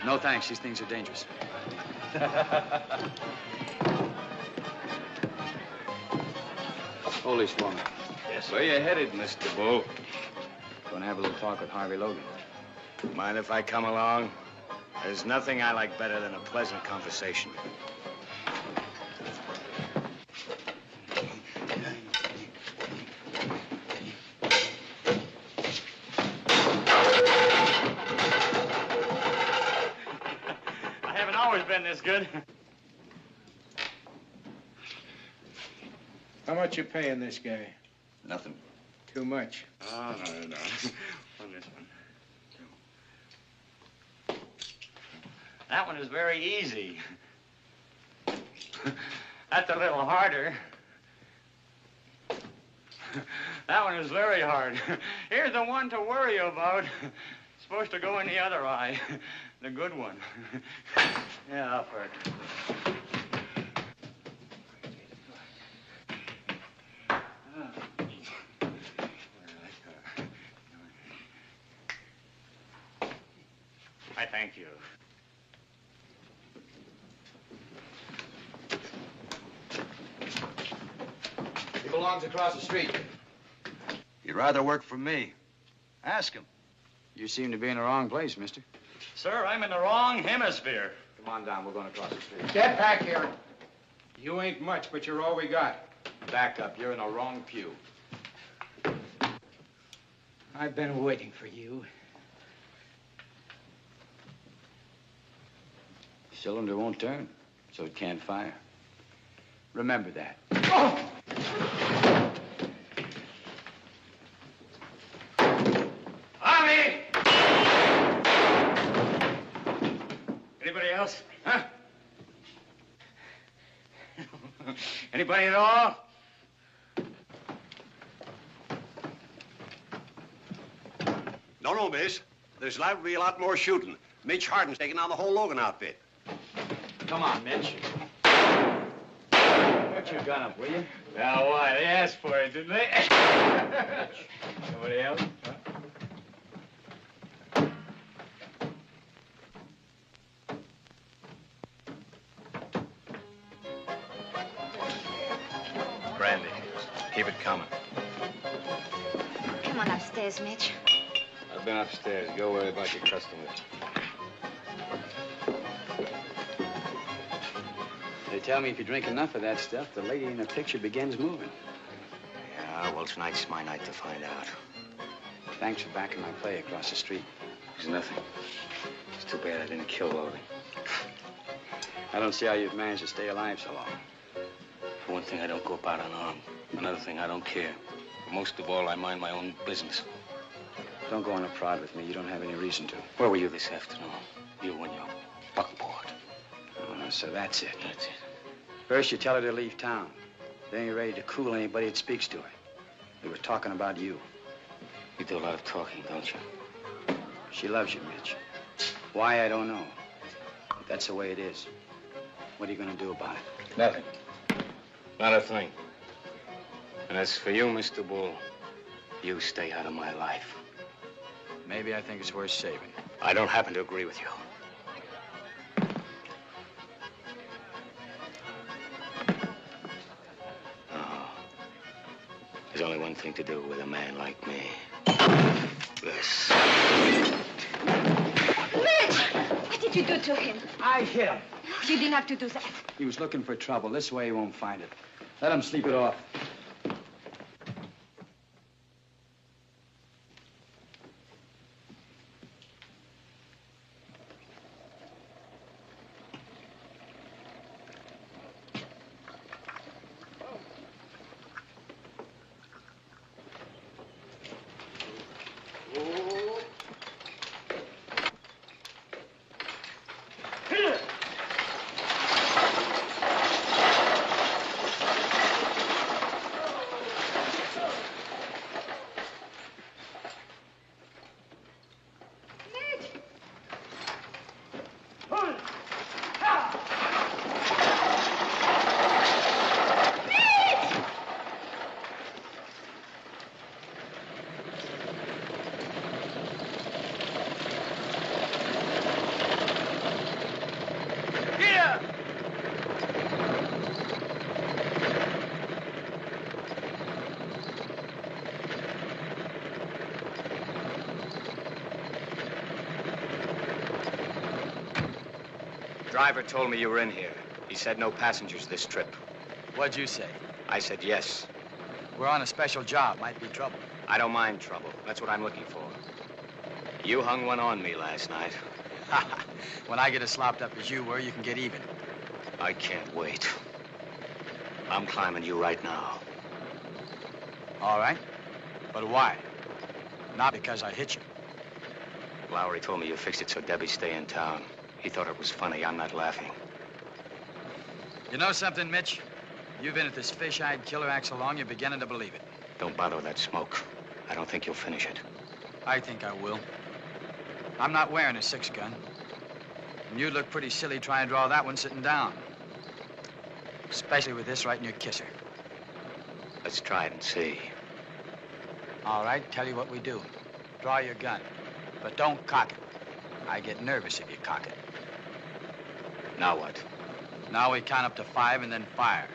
[SPEAKER 1] No thanks. These things are dangerous. Holy smoke.
[SPEAKER 3] Yes.
[SPEAKER 1] Where you headed, Mr. Bull? Going to have a little talk with Harvey Logan. Mind if I come along? There's nothing I like better than a pleasant conversation.
[SPEAKER 4] I haven't always been this good.
[SPEAKER 12] How much you paying this guy?
[SPEAKER 3] Nothing.
[SPEAKER 12] Too much.
[SPEAKER 4] Oh, no. On this one. That one is very easy. That's a little harder. That one is very hard. Here's the one to worry about. It's supposed to go in the other eye. The good one. Yeah, up it. I thank you.
[SPEAKER 3] He belongs across the street. He'd rather work for me. Ask him.
[SPEAKER 1] You seem to be in the wrong place, mister.
[SPEAKER 4] Sir, I'm in the wrong hemisphere.
[SPEAKER 1] Come on down. We're going across the street.
[SPEAKER 12] Get back here. You ain't much, but you're all we got.
[SPEAKER 1] Back up. You're in the wrong pew.
[SPEAKER 12] I've been waiting for you.
[SPEAKER 1] Cylinder won't turn, so it can't fire. Remember that.
[SPEAKER 12] Oh!
[SPEAKER 4] Army! Anybody else? Huh? Anybody at all?
[SPEAKER 6] No, miss. There's liable to be a lot more shooting. Mitch Harden's taking on the whole Logan outfit.
[SPEAKER 1] Come on, Mitch. Put your gun up, will you?
[SPEAKER 4] Now, why? They asked for it, didn't they? Nobody else? Huh?
[SPEAKER 1] Brandy. Keep it coming.
[SPEAKER 8] Come on upstairs, Mitch.
[SPEAKER 1] I've been upstairs. Go worry about your customers. They tell me if you drink enough of that stuff, the lady in the picture begins moving.
[SPEAKER 9] Yeah, well, tonight's my night to find out.
[SPEAKER 1] Thanks for backing my play across the street.
[SPEAKER 7] There's nothing. It's too bad I didn't kill Logan.
[SPEAKER 1] I don't see how you've managed to stay alive so long.
[SPEAKER 7] For one thing, I don't go about unarmed. Another thing, I don't care. But most of all, I mind my own business.
[SPEAKER 1] Don't go on a prod with me. You don't have any reason to.
[SPEAKER 7] Where were you this afternoon? You and your buckboard.
[SPEAKER 1] Oh, so that's it.
[SPEAKER 7] That's it.
[SPEAKER 1] First, you tell her to leave town. Then you're ready to cool anybody that speaks to her. We were talking about you.
[SPEAKER 7] You do a lot of talking, don't you?
[SPEAKER 1] She loves you, Mitch. Why, I don't know. But that's the way it is. What are you going to do about it?
[SPEAKER 7] Nothing. Not a thing. And as for you, Mr. Bull, you stay out of my life.
[SPEAKER 1] Maybe I think it's worth saving.
[SPEAKER 7] I don't happen to agree with you. Oh. There's only one thing to do with a man like me. This.
[SPEAKER 11] Mitch! What did you do to him?
[SPEAKER 1] I hit him.
[SPEAKER 11] You didn't have to do that.
[SPEAKER 1] He was looking for trouble. This way he won't find it. Let him sleep it off.
[SPEAKER 7] Driver told me you were in here. He said no passengers this trip.
[SPEAKER 1] What'd you say?
[SPEAKER 7] I said yes.
[SPEAKER 1] We're on a special job. Might be trouble.
[SPEAKER 7] I don't mind trouble. That's what I'm looking for. You hung one on me last night.
[SPEAKER 1] When I get as slopped up as you were, you can get even.
[SPEAKER 7] I can't wait. I'm climbing you right now.
[SPEAKER 1] All right. But why? Not because I hit you.
[SPEAKER 7] Lowry told me you fixed it so Debbie stay in town. He thought it was funny. I'm not laughing.
[SPEAKER 1] You know something, Mitch? You've been at this fish-eyed killer act so long, you're beginning to believe it.
[SPEAKER 7] Don't bother with that smoke. I don't think you'll finish it.
[SPEAKER 1] I think I will. I'm not wearing a 6-gun. And you'd look pretty silly trying to draw that one sitting down. Especially with this right in your kisser.
[SPEAKER 7] Let's try it and see.
[SPEAKER 1] All right, tell you what we do. Draw your gun. But don't cock it. I get nervous if you cock it.
[SPEAKER 7] Now what?
[SPEAKER 1] Now we count up to 5 and then fire.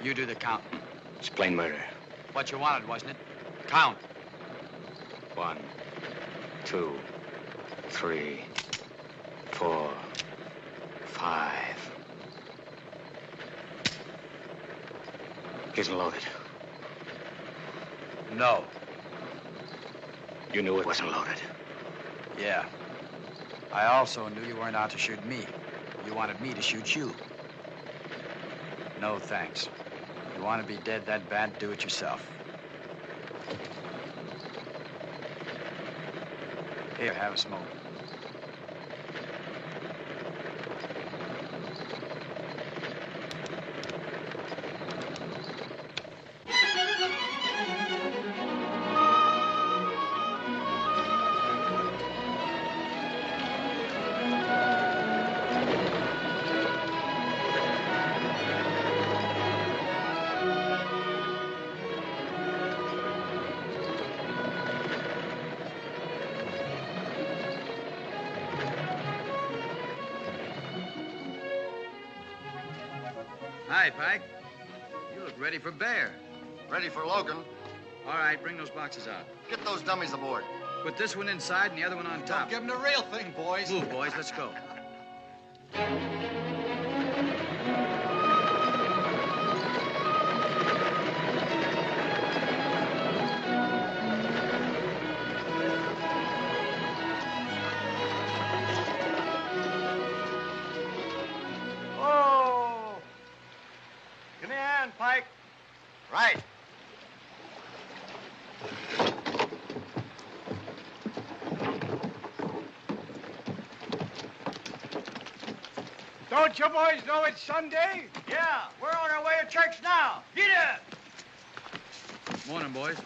[SPEAKER 1] You do the counting.
[SPEAKER 7] It's plain murder.
[SPEAKER 1] What you wanted, wasn't it? Count.
[SPEAKER 7] 1, 2, 3, 4, 5. Isn't loaded.
[SPEAKER 1] No.
[SPEAKER 7] You knew it wasn't loaded.
[SPEAKER 1] Yeah. I also knew you weren't out to shoot me. You wanted me to shoot you. No, thanks. You want to be dead that bad, do it yourself. Here, have a smoke. Hi, Pike. You look ready for bear.
[SPEAKER 13] Ready for Logan.
[SPEAKER 1] All right, bring those boxes out.
[SPEAKER 13] Get those dummies aboard.
[SPEAKER 1] Put this one inside and the other one on top.
[SPEAKER 13] Give them the real thing, boys.
[SPEAKER 1] Move, boys. Let's go.
[SPEAKER 13] Right.
[SPEAKER 4] Don't you boys know it's Sunday?
[SPEAKER 13] Yeah, we're on our way to church now. Get up!
[SPEAKER 1] Morning, boys.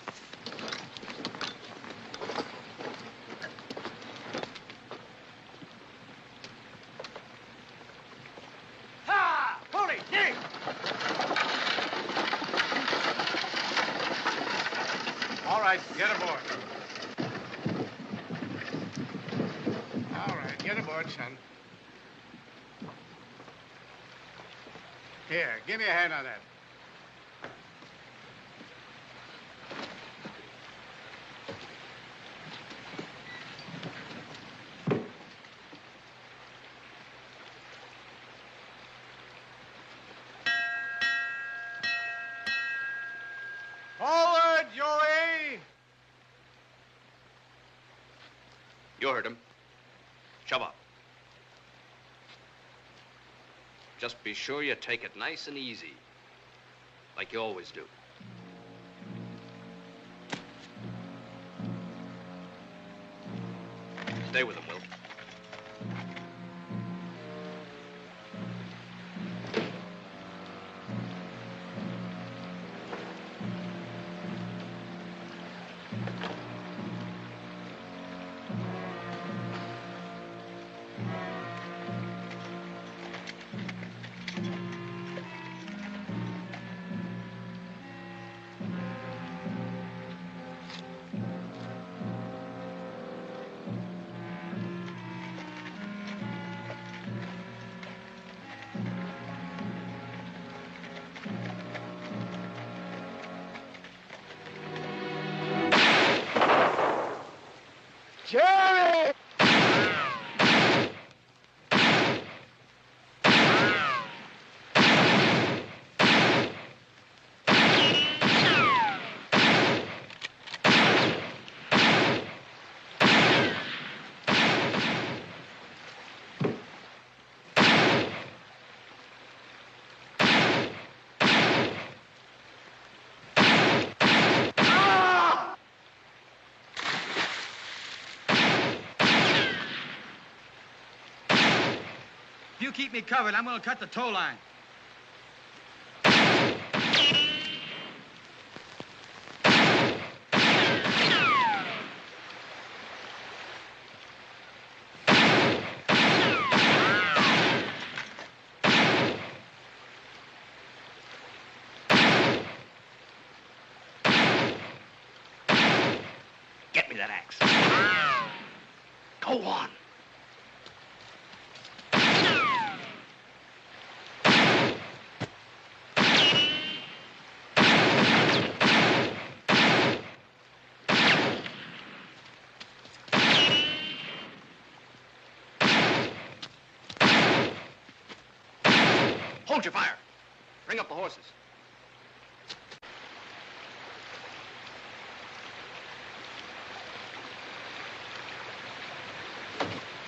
[SPEAKER 4] Ha! Bully, dig! All right, get aboard. All right, get aboard, son. Here, give me a hand on that. Forward, Joey!
[SPEAKER 2] You heard him. Shove up. Just be sure you take it nice and easy, like you always do. Stay with him, Will.
[SPEAKER 4] Jerry!
[SPEAKER 1] If you keep me covered, I'm going to cut the tow line.
[SPEAKER 2] Get me that axe. Go on. Hold your fire. Bring up the horses.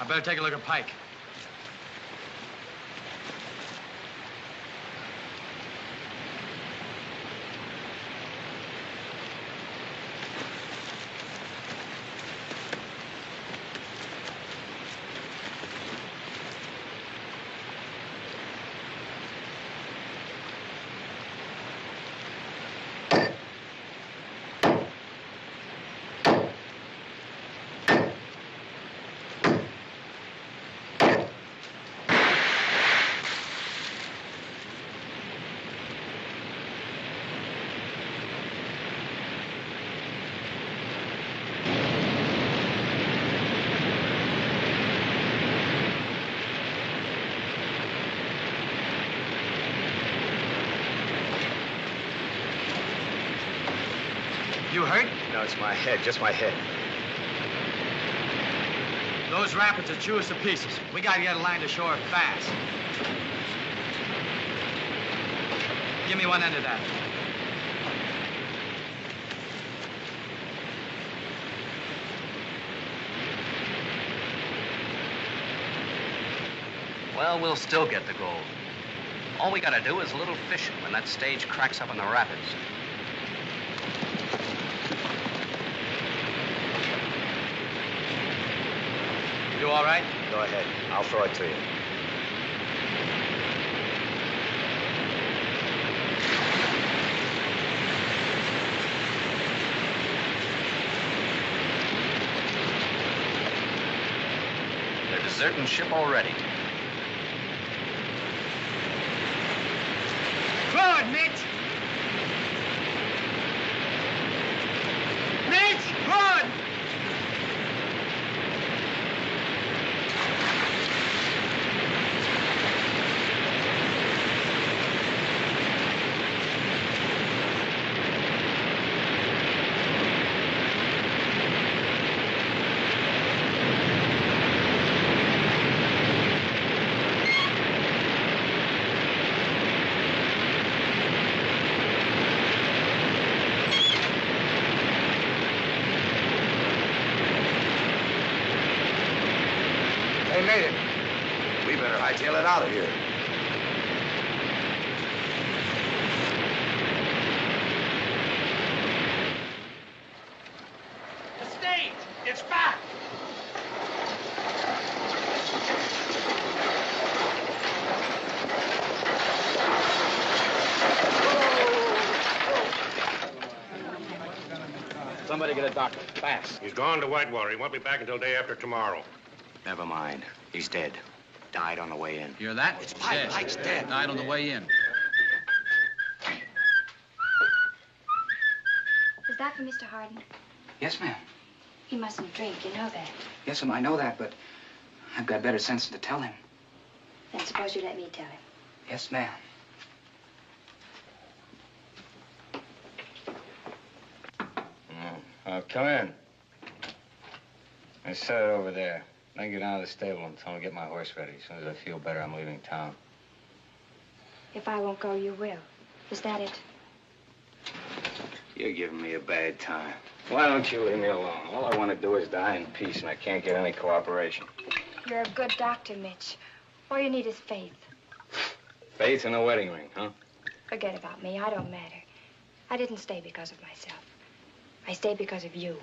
[SPEAKER 1] I better take a look at Pike. You hurt?
[SPEAKER 3] No, it's my head, just my head.
[SPEAKER 1] Those rapids will chew us to pieces. We gotta get a line to shore fast. Give me one end of that.
[SPEAKER 2] Well, we'll still get the gold. All we gotta do is a little fishing when that stage cracks up in the rapids.
[SPEAKER 1] You all right?
[SPEAKER 3] Go ahead. I'll throw it to you.
[SPEAKER 1] They're deserting ship already.
[SPEAKER 9] Good, Mitch! Mitch, good!
[SPEAKER 3] They made it. We better hightail it out of here.
[SPEAKER 13] The stage! It's back!
[SPEAKER 1] Somebody get a doctor, fast.
[SPEAKER 6] He's gone to Whitewater. He won't be back until day after tomorrow.
[SPEAKER 3] Never mind. He's dead. Died on the way in.
[SPEAKER 1] Hear that?
[SPEAKER 3] It's Pike. Pike's dead.
[SPEAKER 1] Died on the way in.
[SPEAKER 11] Is that for Mr. Harden?
[SPEAKER 14] Yes, ma'am.
[SPEAKER 11] He mustn't drink, you know that.
[SPEAKER 14] Yes, ma'am, I know that, but I've got better sense to tell him.
[SPEAKER 11] Then suppose you let me tell him.
[SPEAKER 14] Yes, ma'am.
[SPEAKER 7] Come in. I set it over there. Then get down to the stable and tell him to get my horse ready. As soon as I feel better, I'm leaving town.
[SPEAKER 11] If I won't go, you will. Is that it?
[SPEAKER 7] You're giving me a bad time. Why don't you leave me alone? All I want to do is die in peace, and I can't get any cooperation.
[SPEAKER 11] You're a good doctor, Mitch. All you need is faith.
[SPEAKER 7] Faith in a wedding ring, huh?
[SPEAKER 11] Forget about me. I don't matter. I didn't stay because of myself. I stayed because of you.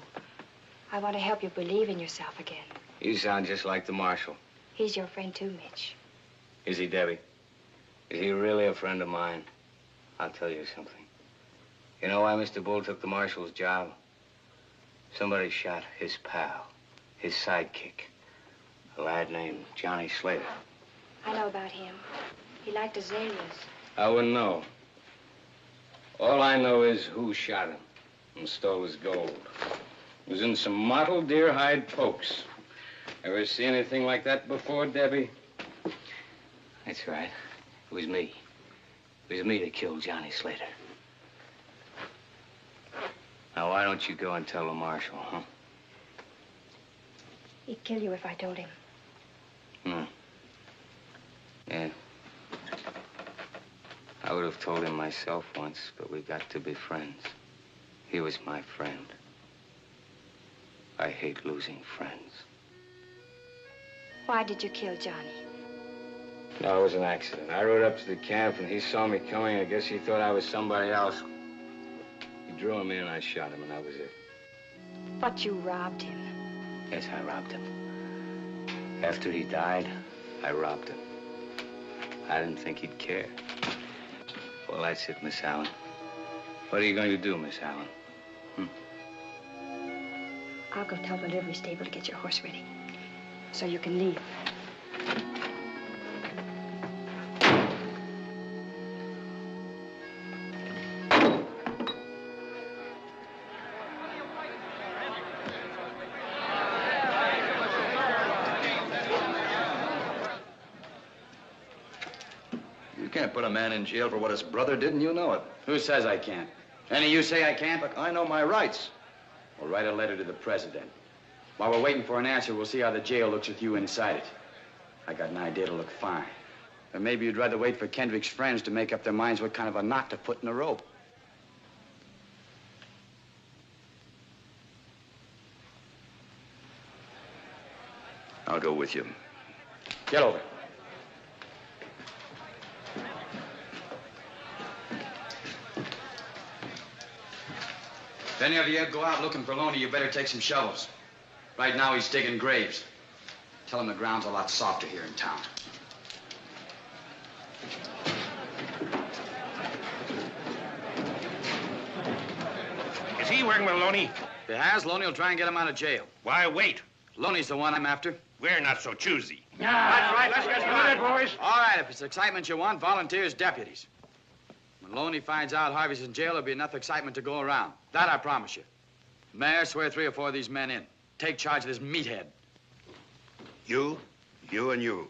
[SPEAKER 11] I want to help you believe in yourself again.
[SPEAKER 7] You sound just like the marshal.
[SPEAKER 11] He's your friend, too, Mitch.
[SPEAKER 7] Is he, Debbie? Is he really a friend of mine? I'll tell you something. You know why Mr. Bull took the marshal's job? Somebody shot his pal, his sidekick, a lad named Johnny Slater.
[SPEAKER 11] I know about him. He liked azaleas.
[SPEAKER 7] I wouldn't know. All I know is who shot him and stole his gold. It was in some mottled deer hide pokes. Ever see anything like that before, Debbie? That's right. It was me. It was me that killed Johnny Slater. Now, why don't you go and tell the marshal, huh?
[SPEAKER 11] He'd kill you if I told him.
[SPEAKER 7] Yeah. I would have told him myself once, but we got to be friends. He was my friend. I hate losing friends.
[SPEAKER 11] Why did you kill Johnny?
[SPEAKER 7] No, it was an accident. I rode up to the camp, and he saw me coming. I guess he thought I was somebody else. He drew him in, and I shot him, and that was it.
[SPEAKER 11] But you robbed him.
[SPEAKER 7] Yes, I robbed him. After he died, I robbed him. I didn't think he'd care. Well, that's it, Miss Allen. What are you going to do, Miss Allen?
[SPEAKER 11] I'll go tell the livery stable to get your horse ready, so you can leave.
[SPEAKER 3] You can't put a man in jail for what his brother did, and you know it.
[SPEAKER 1] Who says I can't? Any of you say I can't?
[SPEAKER 3] Look, I know my rights.
[SPEAKER 1] Well, write a letter to the president. While we're waiting for an answer, we'll see how the jail looks with you inside it. I got an idea to look fine. But maybe you'd rather wait for Kendrick's friends to make up their minds what kind of a knot to put in the rope.
[SPEAKER 3] I'll go with you.
[SPEAKER 1] Get over. If any of you go out looking for Loney, you better take some shovels. Right now, he's digging graves. Tell him the ground's a lot softer here in town.
[SPEAKER 13] Is he working with Loney?
[SPEAKER 1] If he has, Loney will try and get him out of jail.
[SPEAKER 13] Why wait?
[SPEAKER 1] Loney's the one I'm after.
[SPEAKER 13] We're not so choosy.
[SPEAKER 12] That's right. Let's get started, boys.
[SPEAKER 1] All right, if it's excitement you want, volunteers, deputies. When Loney finds out Harvey's in jail, there'll be enough excitement to go around. That I promise you. Mayor, swear 3 or 4 of these men in. Take charge of this meathead.
[SPEAKER 6] You, and you.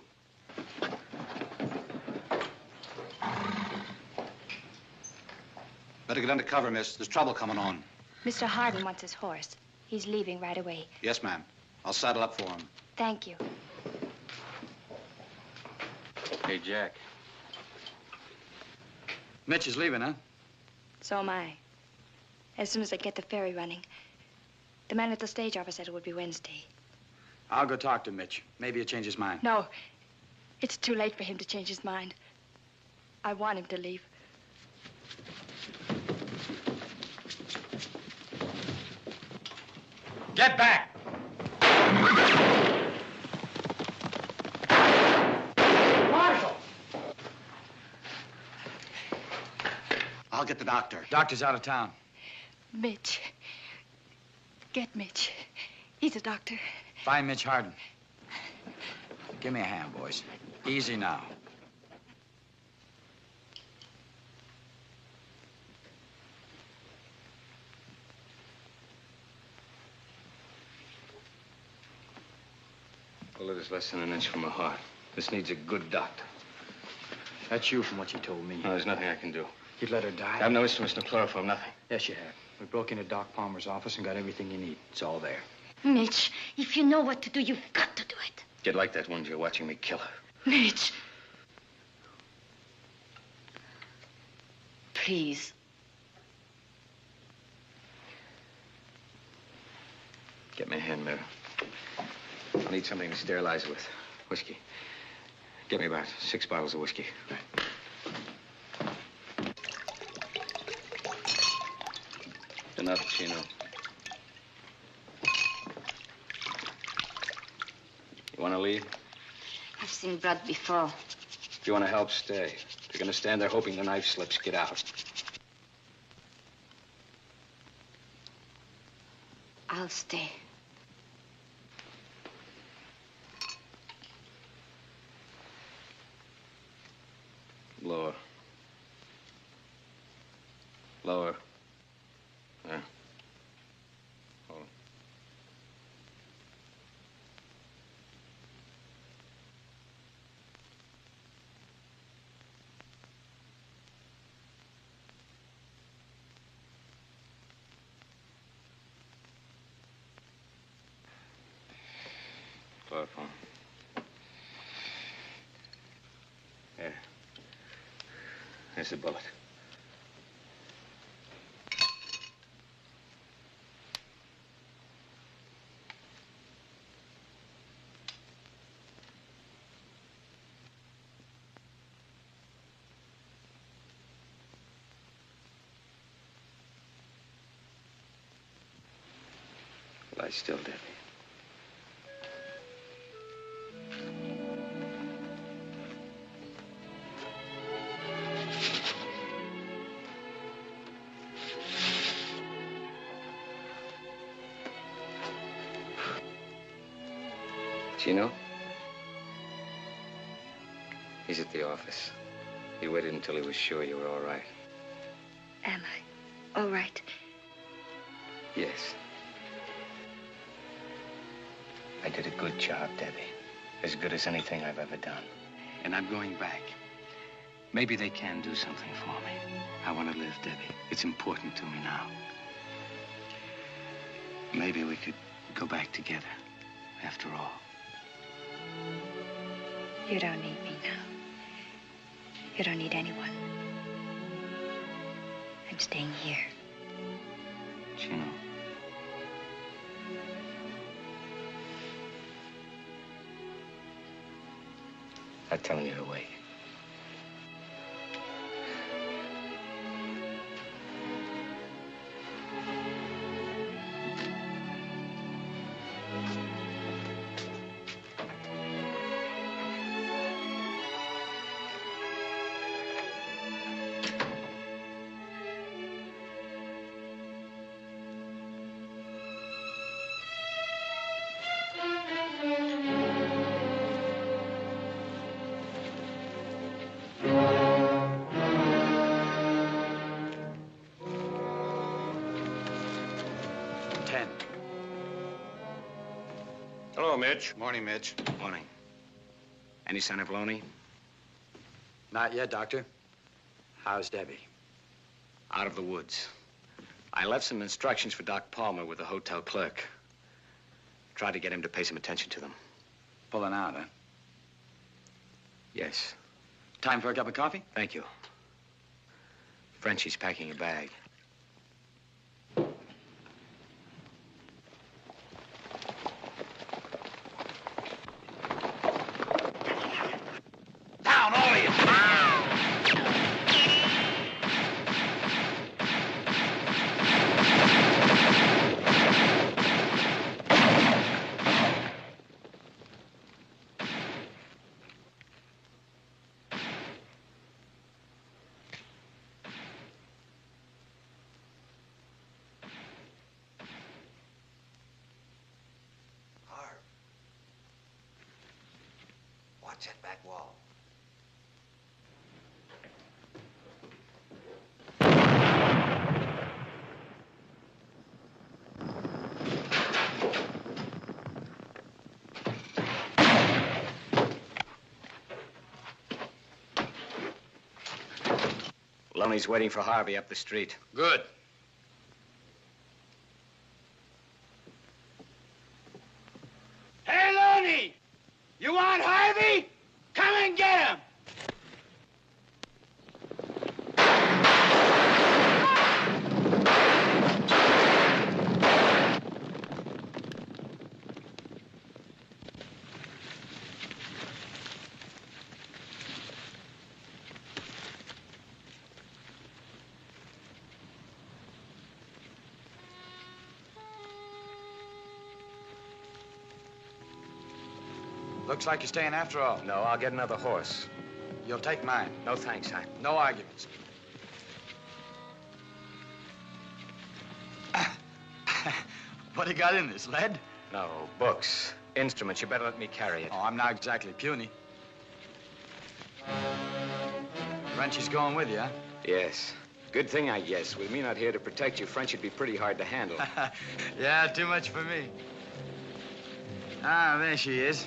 [SPEAKER 3] Better get under cover, miss. There's trouble coming on.
[SPEAKER 11] Mr. Hardin wants his horse. He's leaving right away.
[SPEAKER 3] Yes, ma'am. I'll saddle up for him.
[SPEAKER 11] Thank you.
[SPEAKER 7] Hey, Jack.
[SPEAKER 1] Mitch is leaving, huh?
[SPEAKER 11] So am I. As soon as I get the ferry running. The man at the stage office said it would be Wednesday.
[SPEAKER 1] I'll go talk to Mitch. Maybe he'll change his mind.
[SPEAKER 11] No. It's too late for him to change his mind. I want him to leave.
[SPEAKER 1] Get back!
[SPEAKER 3] Marshal! I'll get the doctor.
[SPEAKER 1] Doctor's out of town.
[SPEAKER 11] Mitch. Get Mitch. He's a doctor.
[SPEAKER 1] Find Mitch Hardin. Give me a hand, boys. Easy now.
[SPEAKER 7] Bullet is less than an inch from a heart. This needs a good doctor.
[SPEAKER 14] That's you from what you told me.
[SPEAKER 7] No, there's nothing I can do.
[SPEAKER 14] You'd let her die?
[SPEAKER 7] I have no instruments, no chloroform, nothing.
[SPEAKER 14] Yes, you have. We broke into Doc Palmer's office and got everything you need. It's all there.
[SPEAKER 8] Mitch, if you know what to do, you've got to do it.
[SPEAKER 7] Get like that one you're watching me kill her.
[SPEAKER 8] Mitch. Please.
[SPEAKER 7] Get me a hand mirror. I need something to sterilize it with. Whiskey. Get me about 6 bottles of whiskey. Enough, Chino. You want to leave?
[SPEAKER 8] I've seen blood before.
[SPEAKER 7] If you want to help, stay. If you're going to stand there hoping the knife slips, get out.
[SPEAKER 8] I'll stay.
[SPEAKER 7] Lower. Lower. There. Hold on. Chloroform. There. There's the bullet. Lie still, Debbie. Chino? He's at the office. He waited until he was sure you were all right.
[SPEAKER 11] Am I all right?
[SPEAKER 7] Yes. I did a good job, Debbie. As good as anything I've ever done. And I'm going back. Maybe they can do something for me. I want to live, Debbie. It's important to me now. Maybe we could go back together, after all.
[SPEAKER 11] You don't need me now. You don't need anyone. I'm staying here.
[SPEAKER 7] Chino. I'm telling you to wait.
[SPEAKER 13] Hello, Mitch.
[SPEAKER 7] Morning, Mitch. Morning. Any sign of Loney?
[SPEAKER 1] Not yet, Doctor. How's Debbie?
[SPEAKER 7] Out of the woods. I left some instructions for Doc Palmer with the hotel clerk. Tried to get him to pay some attention to them.
[SPEAKER 1] Pulling out, huh?
[SPEAKER 7] Yes.
[SPEAKER 1] Time for a cup of coffee?
[SPEAKER 7] Thank you. Frenchie's packing a bag.
[SPEAKER 4] Down, all of you!
[SPEAKER 10] Watch that back wall.
[SPEAKER 7] Loney's waiting for Harvey up the street.
[SPEAKER 1] Good.
[SPEAKER 4] Hey, Loney! You want Harvey? Come and get him!
[SPEAKER 1] Looks like you're staying after all.
[SPEAKER 7] No, I'll get another horse.
[SPEAKER 1] You'll take mine.
[SPEAKER 7] No thanks,
[SPEAKER 1] No arguments. What do you got in this, lead?
[SPEAKER 7] No, books. Instruments. You better let me carry it.
[SPEAKER 1] Oh, I'm not exactly puny. Frenchie's going with you, huh?
[SPEAKER 7] Yes. Good thing, I guess. With me not here to protect you, French would be pretty hard to handle.
[SPEAKER 1] Yeah, too much for me. Ah, there she is.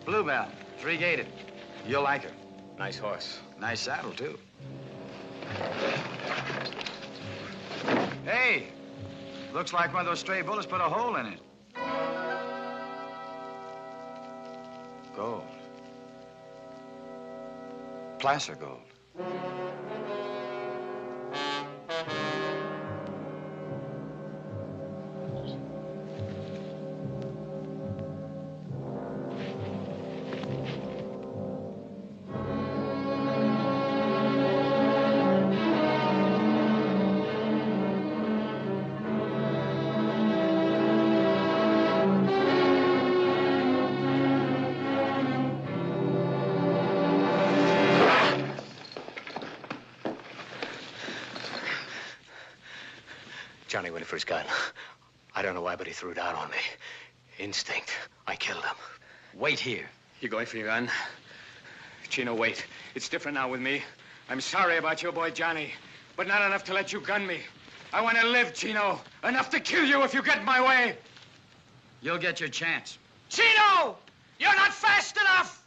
[SPEAKER 1] Bluebell, three-gated. You'll like her.
[SPEAKER 7] Nice horse.
[SPEAKER 1] Nice saddle, too. Hey, looks like one of those stray bullets put a hole in it. Gold. Placer gold.
[SPEAKER 7] Johnny went for his gun. I don't know why, but he threw it out on me. Instinct. I killed him.
[SPEAKER 1] Wait here.
[SPEAKER 7] You going for your gun? Chino, wait. It's different now with me. I'm sorry about your boy Johnny, but not enough to let you gun me. I want to live, Chino. Enough to kill you if you get in my way.
[SPEAKER 1] You'll get your chance.
[SPEAKER 4] Chino! You're not fast enough!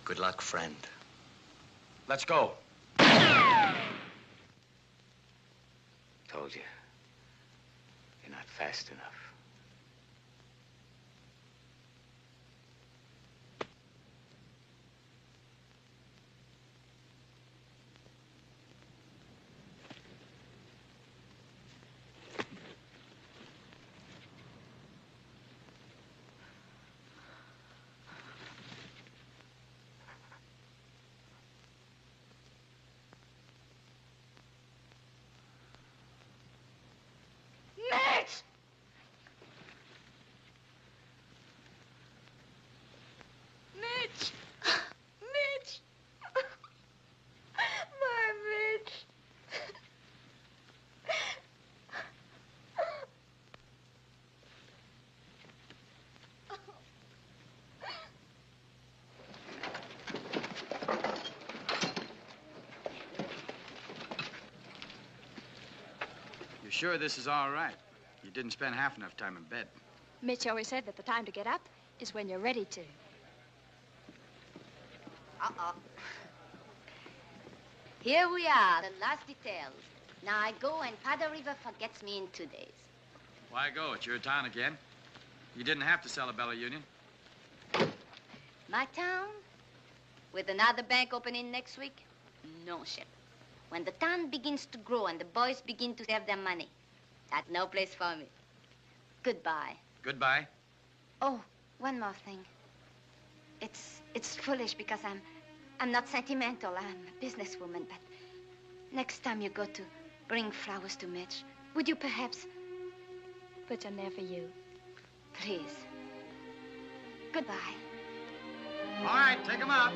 [SPEAKER 7] Good luck, friend.
[SPEAKER 1] Let's go.
[SPEAKER 7] Told you. You're not fast enough.
[SPEAKER 4] Mitch!
[SPEAKER 1] sure this is all right? You didn't spend half enough time in bed.
[SPEAKER 11] Mitch always said that the time to get up is when you're ready to.
[SPEAKER 8] Uh-oh. Here we are, the last details. Now I go and Powder River forgets me in 2 days.
[SPEAKER 1] Why go? It's your town again. You didn't have to sell a Bella Union.
[SPEAKER 8] My town? With another bank opening next week? No, Shep. When the town begins to grow and the boys begin to have their money, that's no place for me. Goodbye.
[SPEAKER 1] Goodbye.
[SPEAKER 8] Oh, one more thing. It's foolish because I'm not sentimental. I'm a businesswoman, but next time you go to bring flowers to Mitch, would you perhaps...
[SPEAKER 11] But they're never you.
[SPEAKER 8] Please. Goodbye.
[SPEAKER 1] All right, take him out.